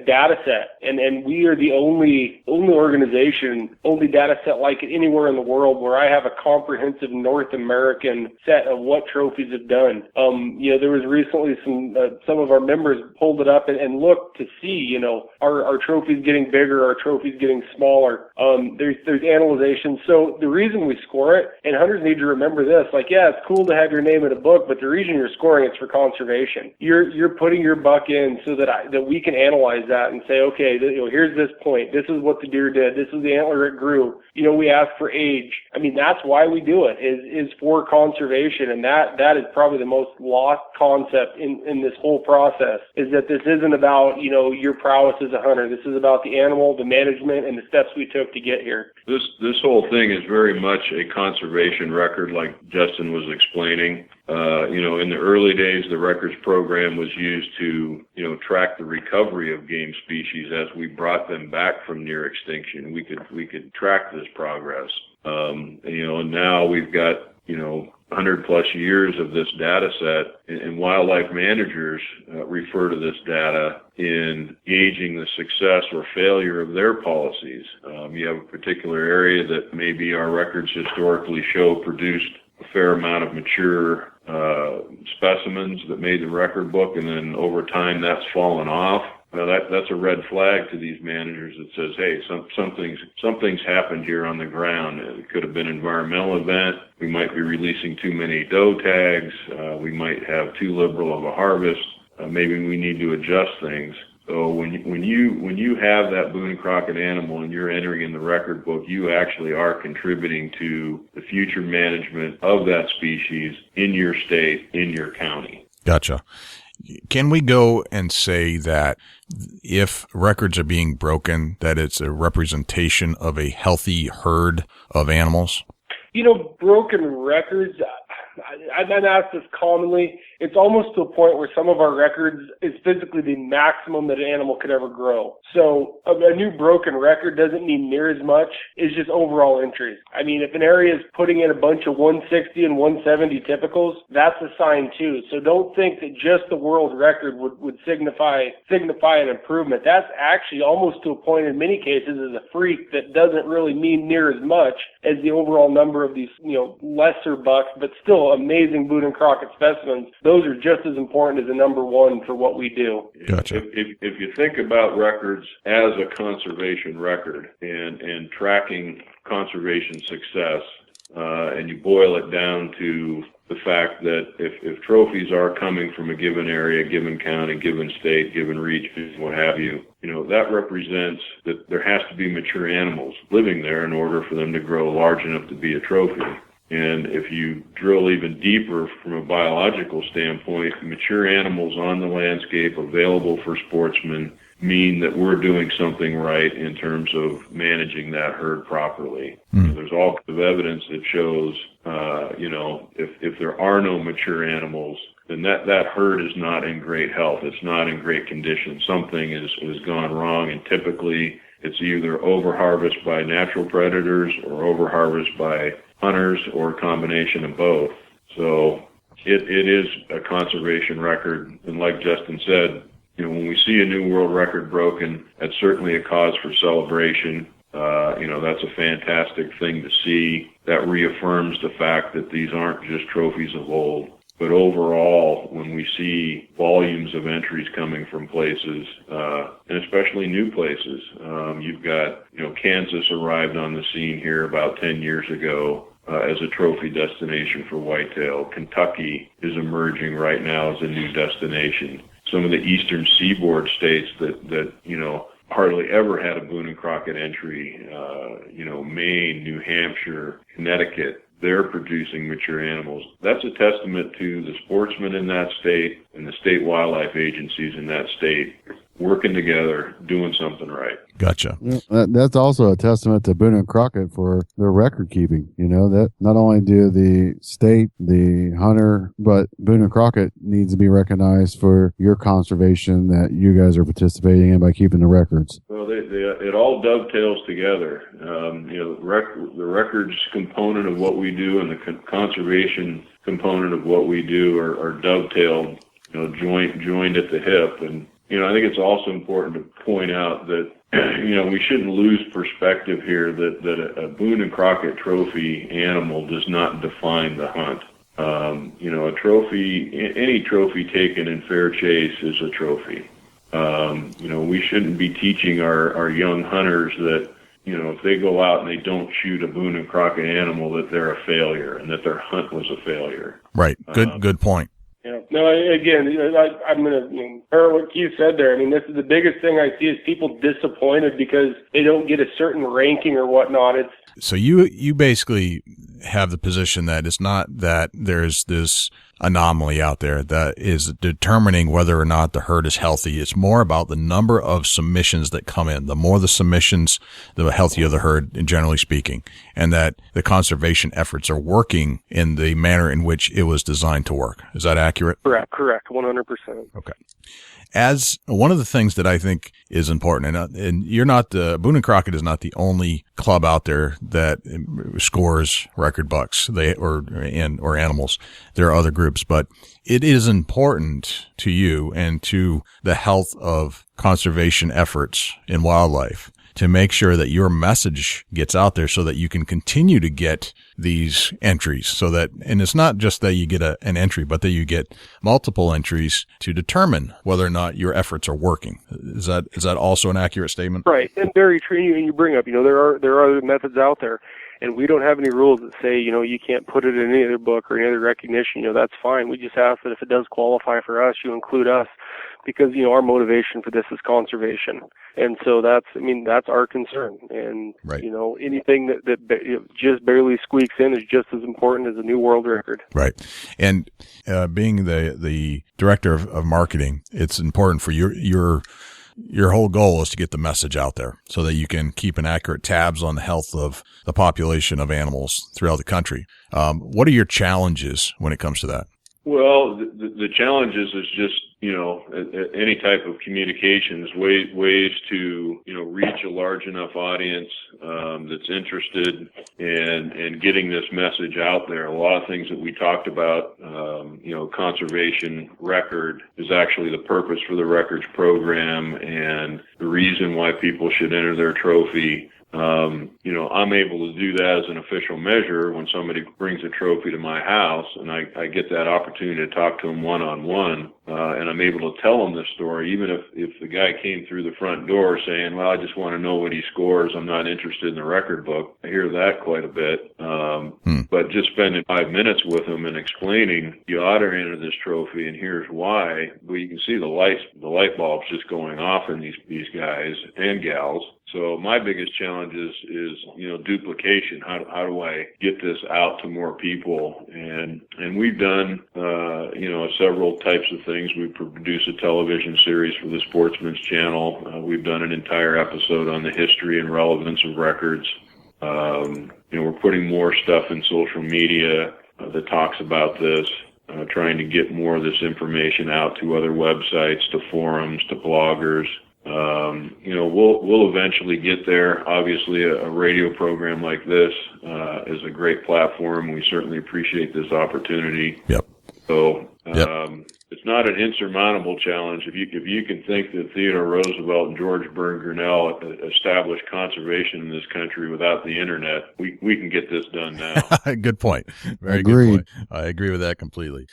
data set, and we are the only organization, only data set like it anywhere in the world where I have a comprehensive North American set of what trophies have done. There was recently some of our members pulled it up and looked to see, our trophies getting bigger, our trophies getting smaller. There's analyzation. So the reason we score it, and hunters need to remember this, it's cool to have your name in a book, but the reason you're scoring it's for conservation. You're putting your buck in so that we can analyze that and say, okay, here's this point. This is what the deer did. This is the antler it grew. We ask for age. I mean, that's why we do it, is for conservation. And that is probably the most lost concept in this whole process, is that this isn't about, your prowess as a hunter. This is about the animal, the management, and the steps we took to get here. This whole thing is very much a conservation record, like Justin was explaining. In the early days, the records program was used to, track the recovery of game species as we brought them back from near extinction. We could track this progress. And now we've got, 100 plus years of this data set, and wildlife managers refer to this data in gauging the success or failure of their policies. You have a particular area that maybe our records historically show produced a fair amount of mature specimens that made the record book, and then over time that's fallen off. Now that's a red flag to these managers that says, hey, something's happened here on the ground. It could have been an environmental event. We might be releasing too many doe tags. We might have too liberal of a harvest. Maybe we need to adjust things. So when you have that Boone and Crockett animal and you're entering in the record book, you actually are contributing to the future management of that species in your state, in your county. Gotcha. Can we go and say that if records are being broken, that it's a representation of a healthy herd of animals? Broken records, I've been asked this commonly. It's almost to a point where some of our records is physically the maximum that an animal could ever grow. So a new broken record doesn't mean near as much. It's just overall entries. I mean, if an area is putting in a bunch of 160 and 170 typicals, that's a sign too. So don't think that just the world record would signify an improvement. That's actually almost to a point in many cases as a freak that doesn't really mean near as much as the overall number of these, lesser bucks, but still amazing Boone and Crockett specimens. Those are just as important as the number one for what we do. Gotcha. If you think about records as a conservation record and tracking conservation success, and you boil it down to the fact that if trophies are coming from a given area, given county, given state, given region, what have you, that represents that there has to be mature animals living there in order for them to grow large enough to be a trophy. And if you drill even deeper from a biological standpoint, mature animals on the landscape available for sportsmen mean that we're doing something right in terms of managing that herd properly. There's all kinds of evidence that shows, if there are no mature animals, then that herd is not in great health. It's not in great condition. Something has gone wrong, and typically it's either overharvest by natural predators or overharvest by hunters, or a combination of both. So it is a conservation record, and like Justin said, when we see a new world record broken, that's certainly a cause for celebration. That's a fantastic thing to see. That reaffirms the fact that these aren't just trophies of old. But overall, when we see volumes of entries coming from places, and especially new places, you've got, Kansas arrived on the scene here about 10 years ago as a trophy destination for whitetail. Kentucky is emerging right now as a new destination. Some of the eastern seaboard states that hardly ever had a Boone and Crockett entry, Maine, New Hampshire, Connecticut, they're producing mature animals. That's a testament to the sportsmen in that state and the state wildlife agencies in that state working together, doing something right. Gotcha. That's also a testament to Boone and Crockett for their record keeping. That not only do the state, the hunter, but Boone and Crockett needs to be recognized for your conservation that you guys are participating in by keeping the records. Well, it all dovetails together. The records component of what we do and the conservation component of what we do are dovetailed, joined at the hip. And I think it's also important to point out that, we shouldn't lose perspective here that a Boone and Crockett trophy animal does not define the hunt. A trophy, any trophy taken in fair chase is a trophy. We shouldn't be teaching our young hunters that, if they go out and they don't shoot a Boone and Crockett animal, that they're a failure and that their hunt was a failure. Right. Good point. No, again, I'm going to parrot what Keith said there. I mean, this is the biggest thing I see is people disappointed because they don't get a certain ranking or whatnot. So you basically have the position that it's not that there's this anomaly out there that is determining whether or not the herd is healthy. It's more about the number of submissions that come in. The more the submissions, the healthier the herd, generally speaking, and that the conservation efforts are working in the manner in which it was designed to work. Is that accurate? Correct, 100%. Okay. As one of the things that I think is important, and you're not Boone and Crockett is not the only club out there that scores record bucks, or animals. There are other groups, but it is important to you and to the health of conservation efforts in wildlife to make sure that your message gets out there so that you can continue to get these entries, and it's not just that you get an entry, but that you get multiple entries to determine whether or not your efforts are working. Is that also an accurate statement? Right. And very true. And you bring up, there are other methods out there, and we don't have any rules that say, you can't put it in any other book or any other recognition. That's fine. We just ask that if it does qualify for us, you include us, because, our motivation for this is conservation. And so that's our concern. And, right. Anything that just barely squeaks in is just as important as a new world record. Right. And being the director of marketing, it's important for your whole goal is to get the message out there so that you can keep an accurate tabs on the health of the population of animals throughout the country. What are your challenges when it comes to that? Well, the challenges is just, any type of communications, ways to, reach a large enough audience that's interested in getting this message out there. A lot of things that we talked about, conservation record is actually the purpose for the records program and the reason why people should enter their trophy. I'm able to do that as an official measure when somebody brings a trophy to my house, and I get that opportunity to talk to them one-on-one, and I'm able to tell them this story, even if the guy came through the front door saying, well, I just want to know what he scores, I'm not interested in the record book. I hear that quite a bit. But just spending 5 minutes with them and explaining, you ought to enter this trophy, and here's why. Well, you can see the light bulbs just going off in these guys and gals. So my biggest challenge is duplication. How do I get this out to more people? And we've done, several types of things. We produce a television series for the Sportsman's Channel. We've done an entire episode on the history and relevance of records. We're putting more stuff in social media that talks about this, trying to get more of this information out to other websites, to forums, to bloggers. We'll eventually get there. Obviously, a radio program like this is a great platform. We certainly appreciate this opportunity. Yep. So it's not an insurmountable challenge. If you can think that Theodore Roosevelt and George Byrne Grinnell established conservation in this country without the internet, we can get this done now. Good point. Very good point. I agree with that completely.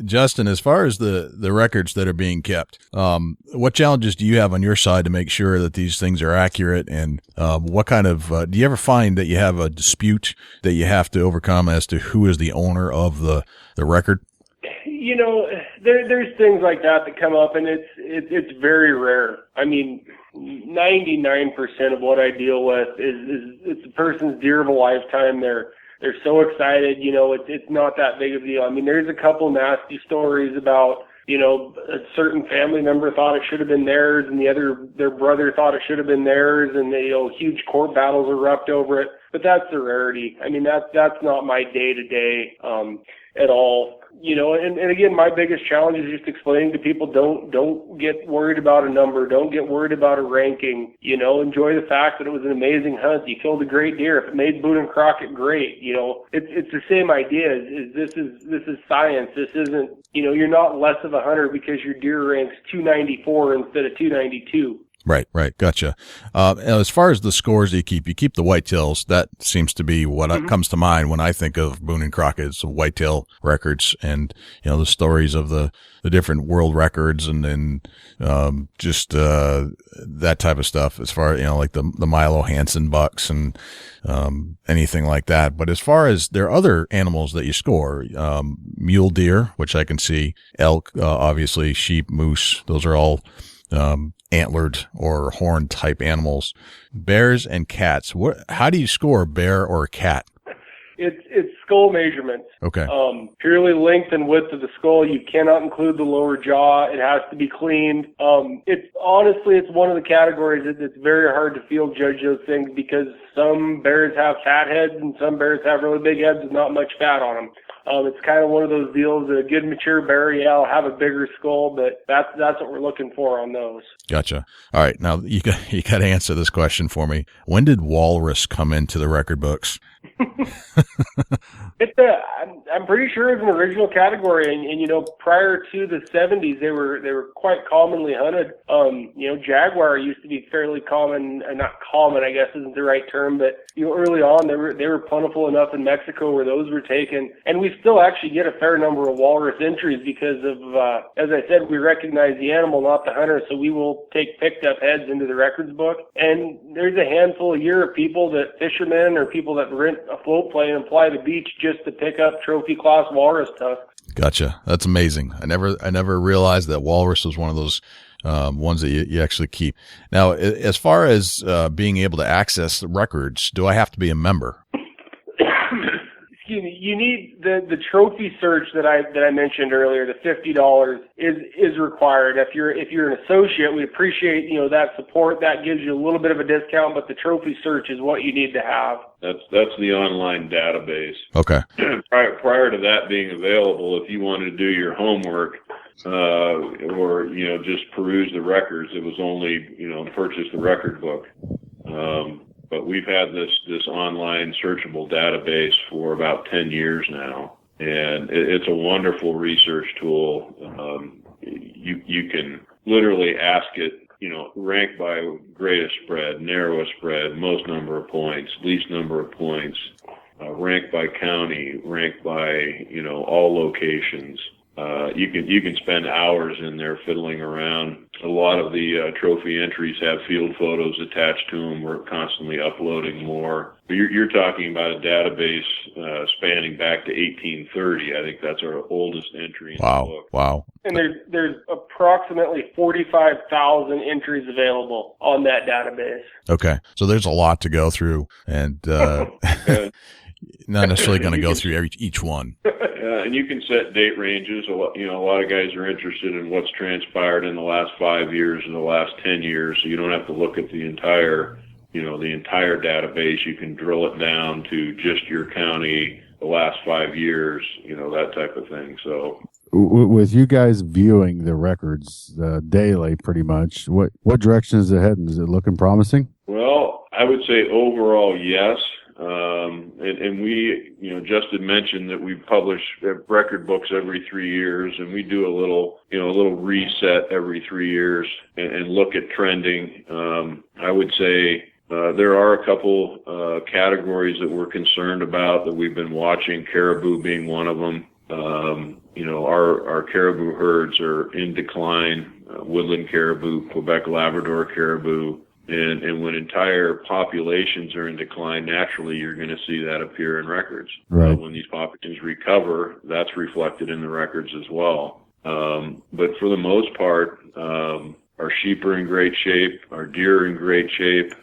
Justin, as far as the records that are being kept, what challenges do you have on your side to make sure that these things are accurate? And what kind of do you ever find that you have a dispute that you have to overcome as to who is the owner of the record? There's things like that come up, and it's very rare. I mean, 99% of what I deal with is it's a person's deer of a lifetime. They're so excited. It's not that big of a deal. I mean, there's a couple nasty stories about, a certain family member thought it should have been theirs, and their brother thought it should have been theirs, and huge court battles erupt over it. But that's the rarity. I mean, that's not my day-to-day at all. And again, my biggest challenge is just explaining to people, don't get worried about a number. Don't get worried about a ranking. Enjoy the fact that it was an amazing hunt. You killed a great deer. If it made Boone and Crockett great, it's the same idea. This is science. This isn't, you're not less of a hunter because your deer ranks 294 instead of 292. Right. Gotcha. As far as the scores that you keep the whitetails. That seems to be what comes to mind when I think of Boone and Crocket. It's the whitetail records and, the stories of the different world records and just that type of stuff as far, like the Milo Hansen bucks and anything like that. But as far as there are other animals that you score, mule deer, which I can see, elk, obviously, sheep, moose, those are all antlered or horned type animals. Bears and cats. How do you score a bear or a cat? It's skull measurements. Okay. Purely length and width of the skull. You cannot include the lower jaw. It has to be cleaned. It's one of the categories that's very hard to field judge those things because some bears have fat heads and some bears have really big heads with not much fat on them. It's kind of one of those deals. A good mature bear, will have a bigger skull, but that's what we're looking for on those. Gotcha. All right, now you got to answer this question for me. When did walrus come into the record books? I'm pretty sure it's an original category, and prior to the 70s, they were quite commonly hunted. Jaguar used to be fairly common, not common, I guess isn't the right term, but early on they were plentiful enough in Mexico where those were taken, and we still actually get a fair number of walrus entries because of, as I said, we recognize the animal, not the hunter, so we will take picked up heads into the records book, and there's a handful a year of people that fishermen or people that rent a float plane and fly the beach just to pick up trophy class walrus tusks. Gotcha. That's amazing. I never realized that walrus was one of those ones that you actually keep. Now, as far as being able to access the records, do I have to be a member? Excuse me. You need the trophy search that I mentioned earlier. The $50 is required. If you're an associate, we appreciate that support. That gives you a little bit of a discount, but the trophy search is what you need to have. That's the online database. Okay. Prior to that being available, if you wanted to do your homework or just peruse the records, it was only purchase the record book. But we've had this online searchable database for about 10 years now, and it's a wonderful research tool. You can literally ask it, rank by greatest spread, narrowest spread, most number of points, least number of points, rank by county, rank by, all locations. You can spend hours in there fiddling around. A lot of the trophy entries have field photos attached to them. We're constantly uploading more. You're talking about a database spanning back to 1830. I think that's our oldest entry in the book. Wow. And there's approximately 45,000 entries available on that database. Okay. So there's a lot to go through, and not necessarily going to go through each one. And you can set date ranges. A lot of guys are interested in what's transpired in the last 5 years and the last 10 years. So you don't have to look at the entire database. You can drill it down to just your county, the last 5 years, that type of thing. So, with you guys viewing the records daily, pretty much, what direction is it heading? Is it looking promising? Well, I would say overall, yes. And we, just had mentioned that we publish record books every 3 years, and we do a little reset every 3 years and look at trending. I would say there are a couple categories that we're concerned about that we've been watching, caribou being one of them. Our caribou herds are in decline, woodland caribou, Quebec Labrador caribou. And when entire populations are in decline, naturally you're going to see that appear in records. Right. When these populations recover, that's reflected in the records as well. But for the most part, our sheep are in great shape, our deer are in great shape.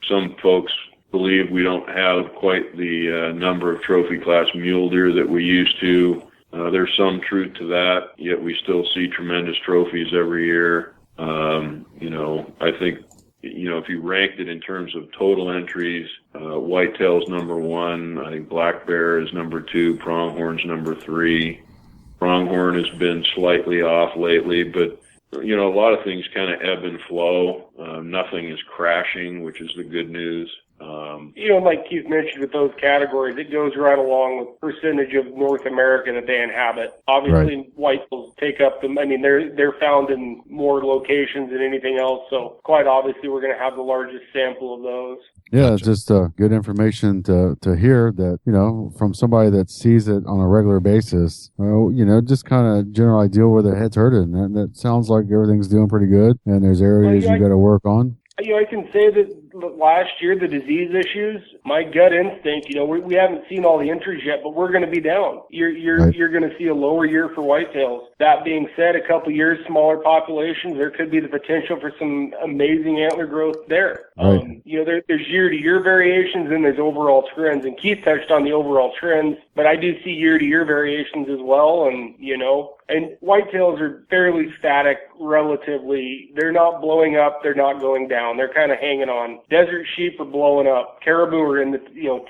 Some folks believe we don't have quite the number of trophy class mule deer that we used to. There's some truth to that, yet we still see tremendous trophies every year. I think, if you ranked it in terms of total entries, whitetail's number 1. I think black bear is number 2. Pronghorn's number 3. Pronghorn has been slightly off lately, but, a lot of things kind of ebb and flow. Nothing is crashing, which is the good news. Like Keith mentioned with those categories, it goes right along with percentage of North America that they inhabit. Obviously, whitetails take up they're found in more locations than anything else. So quite obviously, we're going to have the largest sample of those. Yeah, it's just good information to hear that, from somebody that sees it on a regular basis, just kind of general idea where their head's hurted. And that sounds like everything's doing pretty good and there's areas you got to work on. I can say that last year, the disease issues, my gut instinct, we haven't seen all the entries yet, but we're going to be down. You're going to see a lower year for whitetails. That being said, a couple years, smaller populations, there could be the potential for some amazing antler growth there. Right. There's year-to-year variations and there's overall trends. And Keith touched on the overall trends, but I do see year-to-year variations as well. And whitetails are fairly static relatively. They're not blowing up. They're not going down. They're kind of hanging on. Desert sheep are blowing up. Caribou are in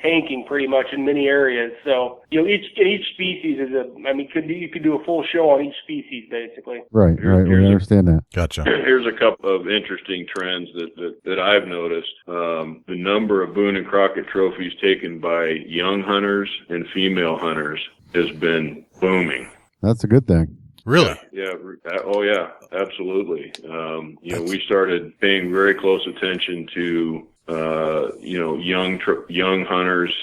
tanking pretty much in many areas. So, each species is you could do a full show on each species basically. Right. We understand that. Gotcha. Here's a couple of interesting trends that I've noticed. The number of Boone and Crockett trophies taken by young hunters and female hunters has been booming. That's a good thing. Really? Yeah. Oh, yeah. Absolutely. We started paying very close attention to, young hunters,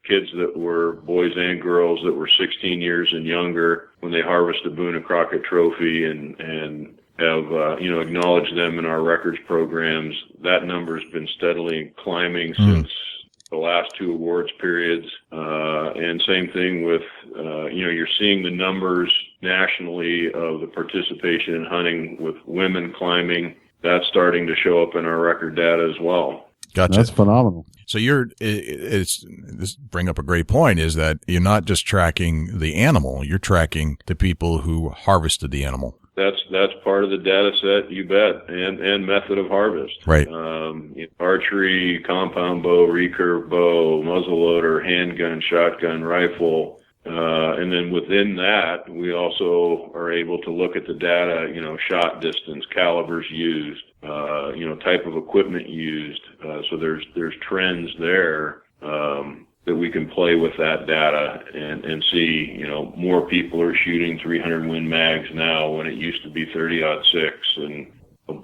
kids that were boys and girls that were 16 years and younger when they harvest a Boone and Crockett trophy and have, acknowledged them in our records programs. That number's been steadily climbing since the last two awards periods. And same thing with, you're seeing the numbers nationally of the participation in hunting with women climbing. That's starting to show up in our record data as well. Gotcha. That's phenomenal. So this bring up a great point is that you're not just tracking the animal, you're tracking the people who harvested the animal. That's part of the data set, you bet, and method of harvest. Right. Archery, compound bow, recurve bow, muzzleloader, handgun, shotgun, rifle. And then within that, we also are able to look at the data, shot distance, calibers used, type of equipment used. So there's trends there that we can play with that data and see, more people are shooting 300 Win mags now when it used to be 30-06 and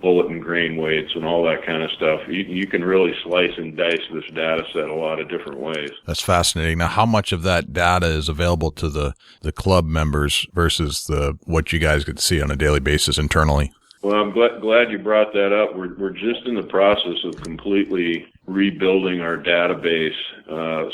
bullet and grain weights and all that kind of stuff. You can really slice and dice this data set a lot of different ways. That's fascinating. Now, how much of that data is available to the club members versus what you guys get to see on a daily basis internally? Well, I'm glad you brought that up. We're just in the process of completely rebuilding our database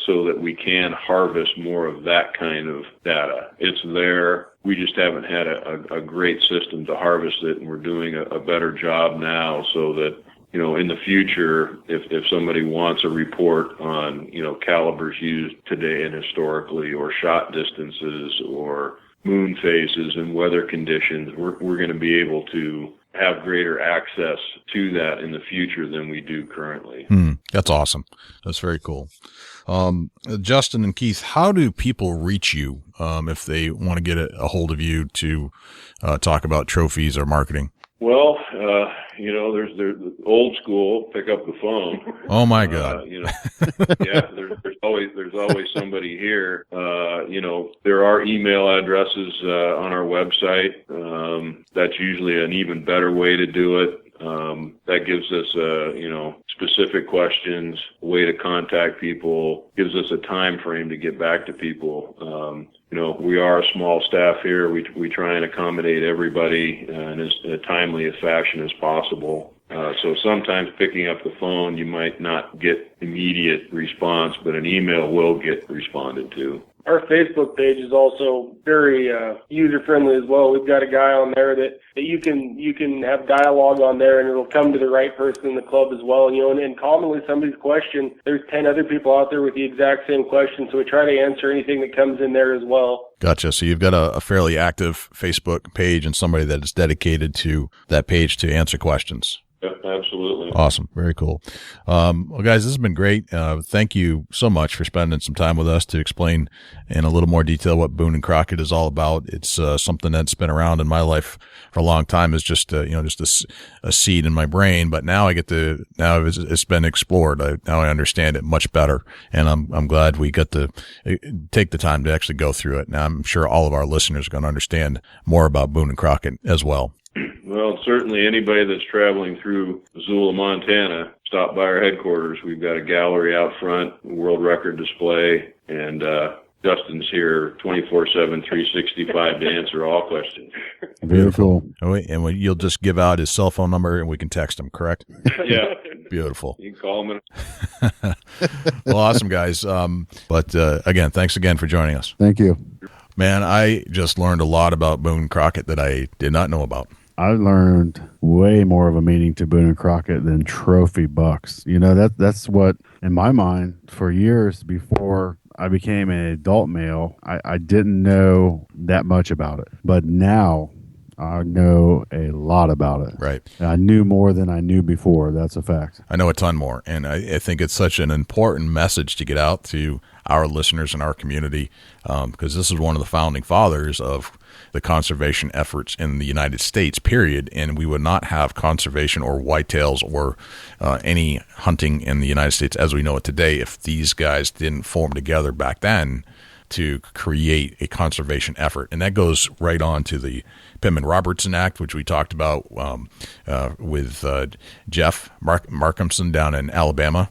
so that we can harvest more of that kind of data. It's there. We just haven't had a great system to harvest it, and we're doing a better job now so that, in the future, if somebody wants a report on, calibers used today and historically, or shot distances, or moon phases and weather conditions, we're going to be able to have greater access to that in the future than we do currently. That's awesome. That's very cool. Justin and Keith, how do people reach you if they want to get a hold of you to talk about trophies or marketing? Well, there's the old school, pick up the phone. Oh my God. Yeah, there's always somebody here. There are email addresses on our website. That's usually an even better way to do it. That gives us, specific questions, a way to contact people, gives us a time frame to get back to people. We are a small staff here. We try and accommodate everybody in as timely a fashion as possible. So sometimes picking up the phone, you might not get immediate response, but an email will get responded to. Our Facebook page is also very user-friendly as well. We've got a guy on there that you can have dialogue on there, and it'll come to the right person in the club as well. And commonly somebody's question, there's 10 other people out there with the exact same question, so we try to answer anything that comes in there as well. Gotcha. So you've got a fairly active Facebook page and somebody that is dedicated to that page to answer questions. Yeah, absolutely. Awesome. Very cool. Well, guys, this has been great. Thank you so much for spending some time with us to explain in a little more detail what Boone and Crockett is all about. It's something that's been around in my life for a long time. It's just, just a seed in my brain. But now now it's been explored. Now I understand it much better. And I'm glad we got to take the time to actually go through it. Now I'm sure all of our listeners are going to understand more about Boone and Crockett as well. Well, certainly anybody that's traveling through Missoula, Montana, stop by our headquarters. We've got a gallery out front, a world record display, and Justin's here 24/7, 365 to answer all questions. Beautiful. And you'll just give out his cell phone number and we can text him, correct? Yeah. Beautiful. You can call him. Well, awesome, guys. But again, thanks again for joining us. Thank you. Man, I just learned a lot about Boone and Crockett that I did not know about. I learned way more of a meaning to Boone and Crockett than trophy bucks. That's what, in my mind, for years before I became an adult male, I didn't know that much about it. But now I know a lot about it. Right. I knew more than I knew before. That's a fact. I know a ton more. And I think it's such an important message to get out to our listeners and our community, because this is one of the founding fathers of the conservation efforts in the United States, period. And we would not have conservation or whitetails or any hunting in the United States as we know it today if these guys didn't form together back then to create a conservation effort. And that goes right on to the Pittman-Robertson Act, which we talked about with Jeff Markhamson down in Alabama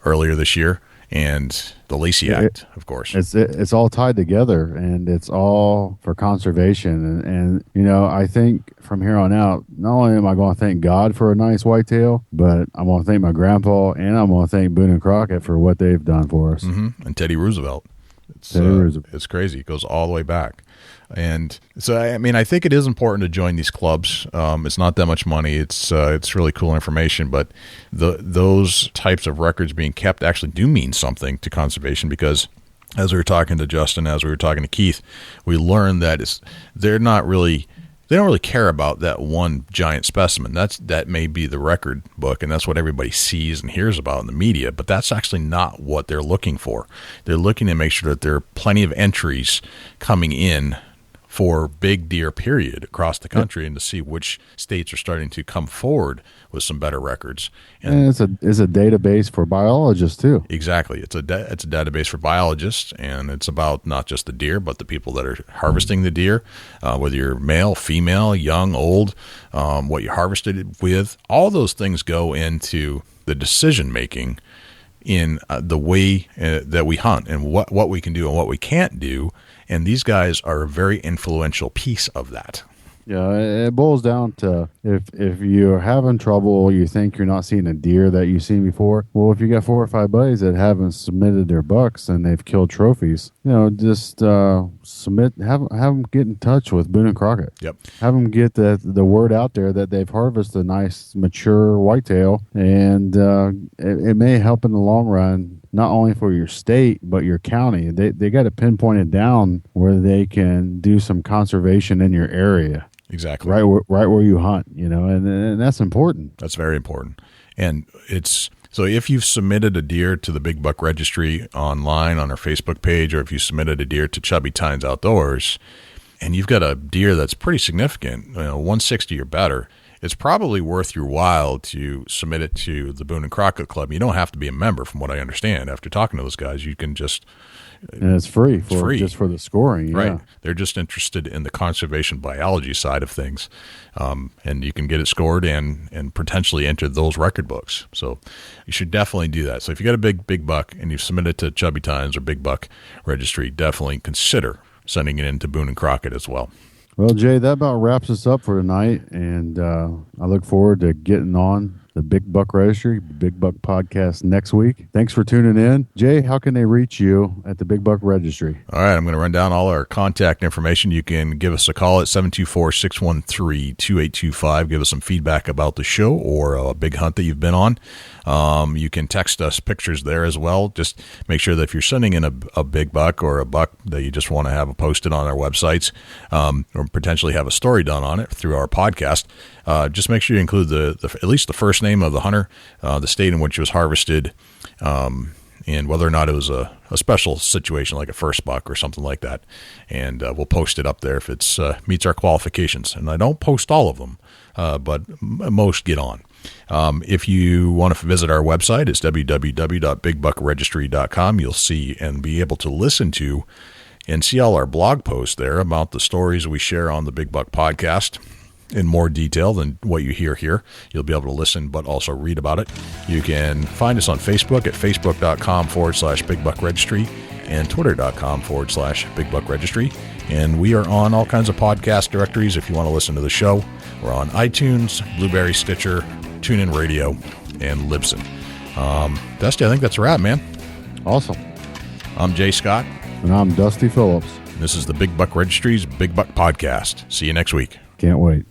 earlier this year, and the Lacey Act, of course. It's all tied together, and it's all for conservation. And I think from here on out, not only am I going to thank God for a nice whitetail, but I'm going to thank my grandpa, and I'm going to thank Boone and Crockett for what they've done for us. Mm-hmm. And Teddy Roosevelt. It's crazy. It goes all the way back. And so, I think it is important to join these clubs. It's not that much money. It's really cool information, but those types of records being kept actually do mean something to conservation, because as we were talking to Justin, as we were talking to Keith, we learned that they don't really care about that one giant specimen. That may be the record book, and that's what everybody sees and hears about in the media, but that's actually not what they're looking for. They're looking to make sure that there are plenty of entries coming in for big deer, period, across the country, and to see which states are starting to come forward with some better records. And it's a database for biologists too. Exactly. It's a database for biologists, and it's about not just the deer, but the people that are harvesting the deer, whether you're male, female, young, old, what you harvested it with. All those things go into the decision-making in the way that we hunt and what we can do and what we can't do. And these guys are a very influential piece of that. Yeah, it boils down to if you're having trouble, you think you're not seeing a deer that you've seen before. Well, if you got 4 or 5 buddies that haven't submitted their bucks and they've killed trophies, just submit, have them get in touch with Boone and Crockett. Yep. Have them get the word out there that they've harvested a nice mature whitetail, and it may help in the long run. Not only for your state, but your county. They got to pinpoint it down where they can do some conservation in your area. Exactly. Right where you hunt, and that's important. That's very important. And so if you've submitted a deer to the Big Buck Registry online on our Facebook page, or if you submitted a deer to Chubby Tines Outdoors, and you've got a deer that's pretty significant, 160 or better, it's probably worth your while to submit it to the Boone and Crockett Club. You don't have to be a member, from what I understand. After talking to those guys, you can just... And it's free just for the scoring. Yeah. Right. They're just interested in the conservation biology side of things. And you can get it scored and potentially enter those record books. So you should definitely do that. So if you got a big buck and you've submitted to Chubby Tines or Big Buck Registry, definitely consider sending it into Boone and Crockett as well. Well, Jay, that about wraps us up for tonight, and I look forward to getting on the Big Buck Registry, Big Buck Podcast next week. Thanks for tuning in. Jay, how can they reach you at the Big Buck Registry? All right, I'm going to run down all our contact information. You can give us a call at 724-613-2825. Give us some feedback about the show or a big hunt that you've been on. You can text us pictures there as well. Just make sure that if you're sending in a big buck or a buck that you just want to have posted on our websites, or potentially have a story done on it through our podcast, just make sure you include at least the first name of the hunter, the state in which it was harvested, and whether or not it was a special situation like a first buck or something like that. And we'll post it up there if it meets our qualifications. And I don't post all of them, but most get on. If you want to visit our website, it's www.bigbuckregistry.com. You'll see and be able to listen to and see all our blog posts there about the stories we share on the Big Buck Podcast in more detail than what you hear here. You'll be able to listen, but also read about it. You can find us on Facebook at facebook.com/Big Buck Registry and twitter.com/Big Buck Registry. And we are on all kinds of podcast directories if you want to listen to the show. We're on iTunes, Blueberry, Stitcher, TuneIn Radio, and Libsyn. Dusty, I think that's a wrap, man. Awesome. I'm Jay Scott. And I'm Dusty Phillips. This is the Big Buck Registry's Big Buck Podcast. See you next week. Can't wait.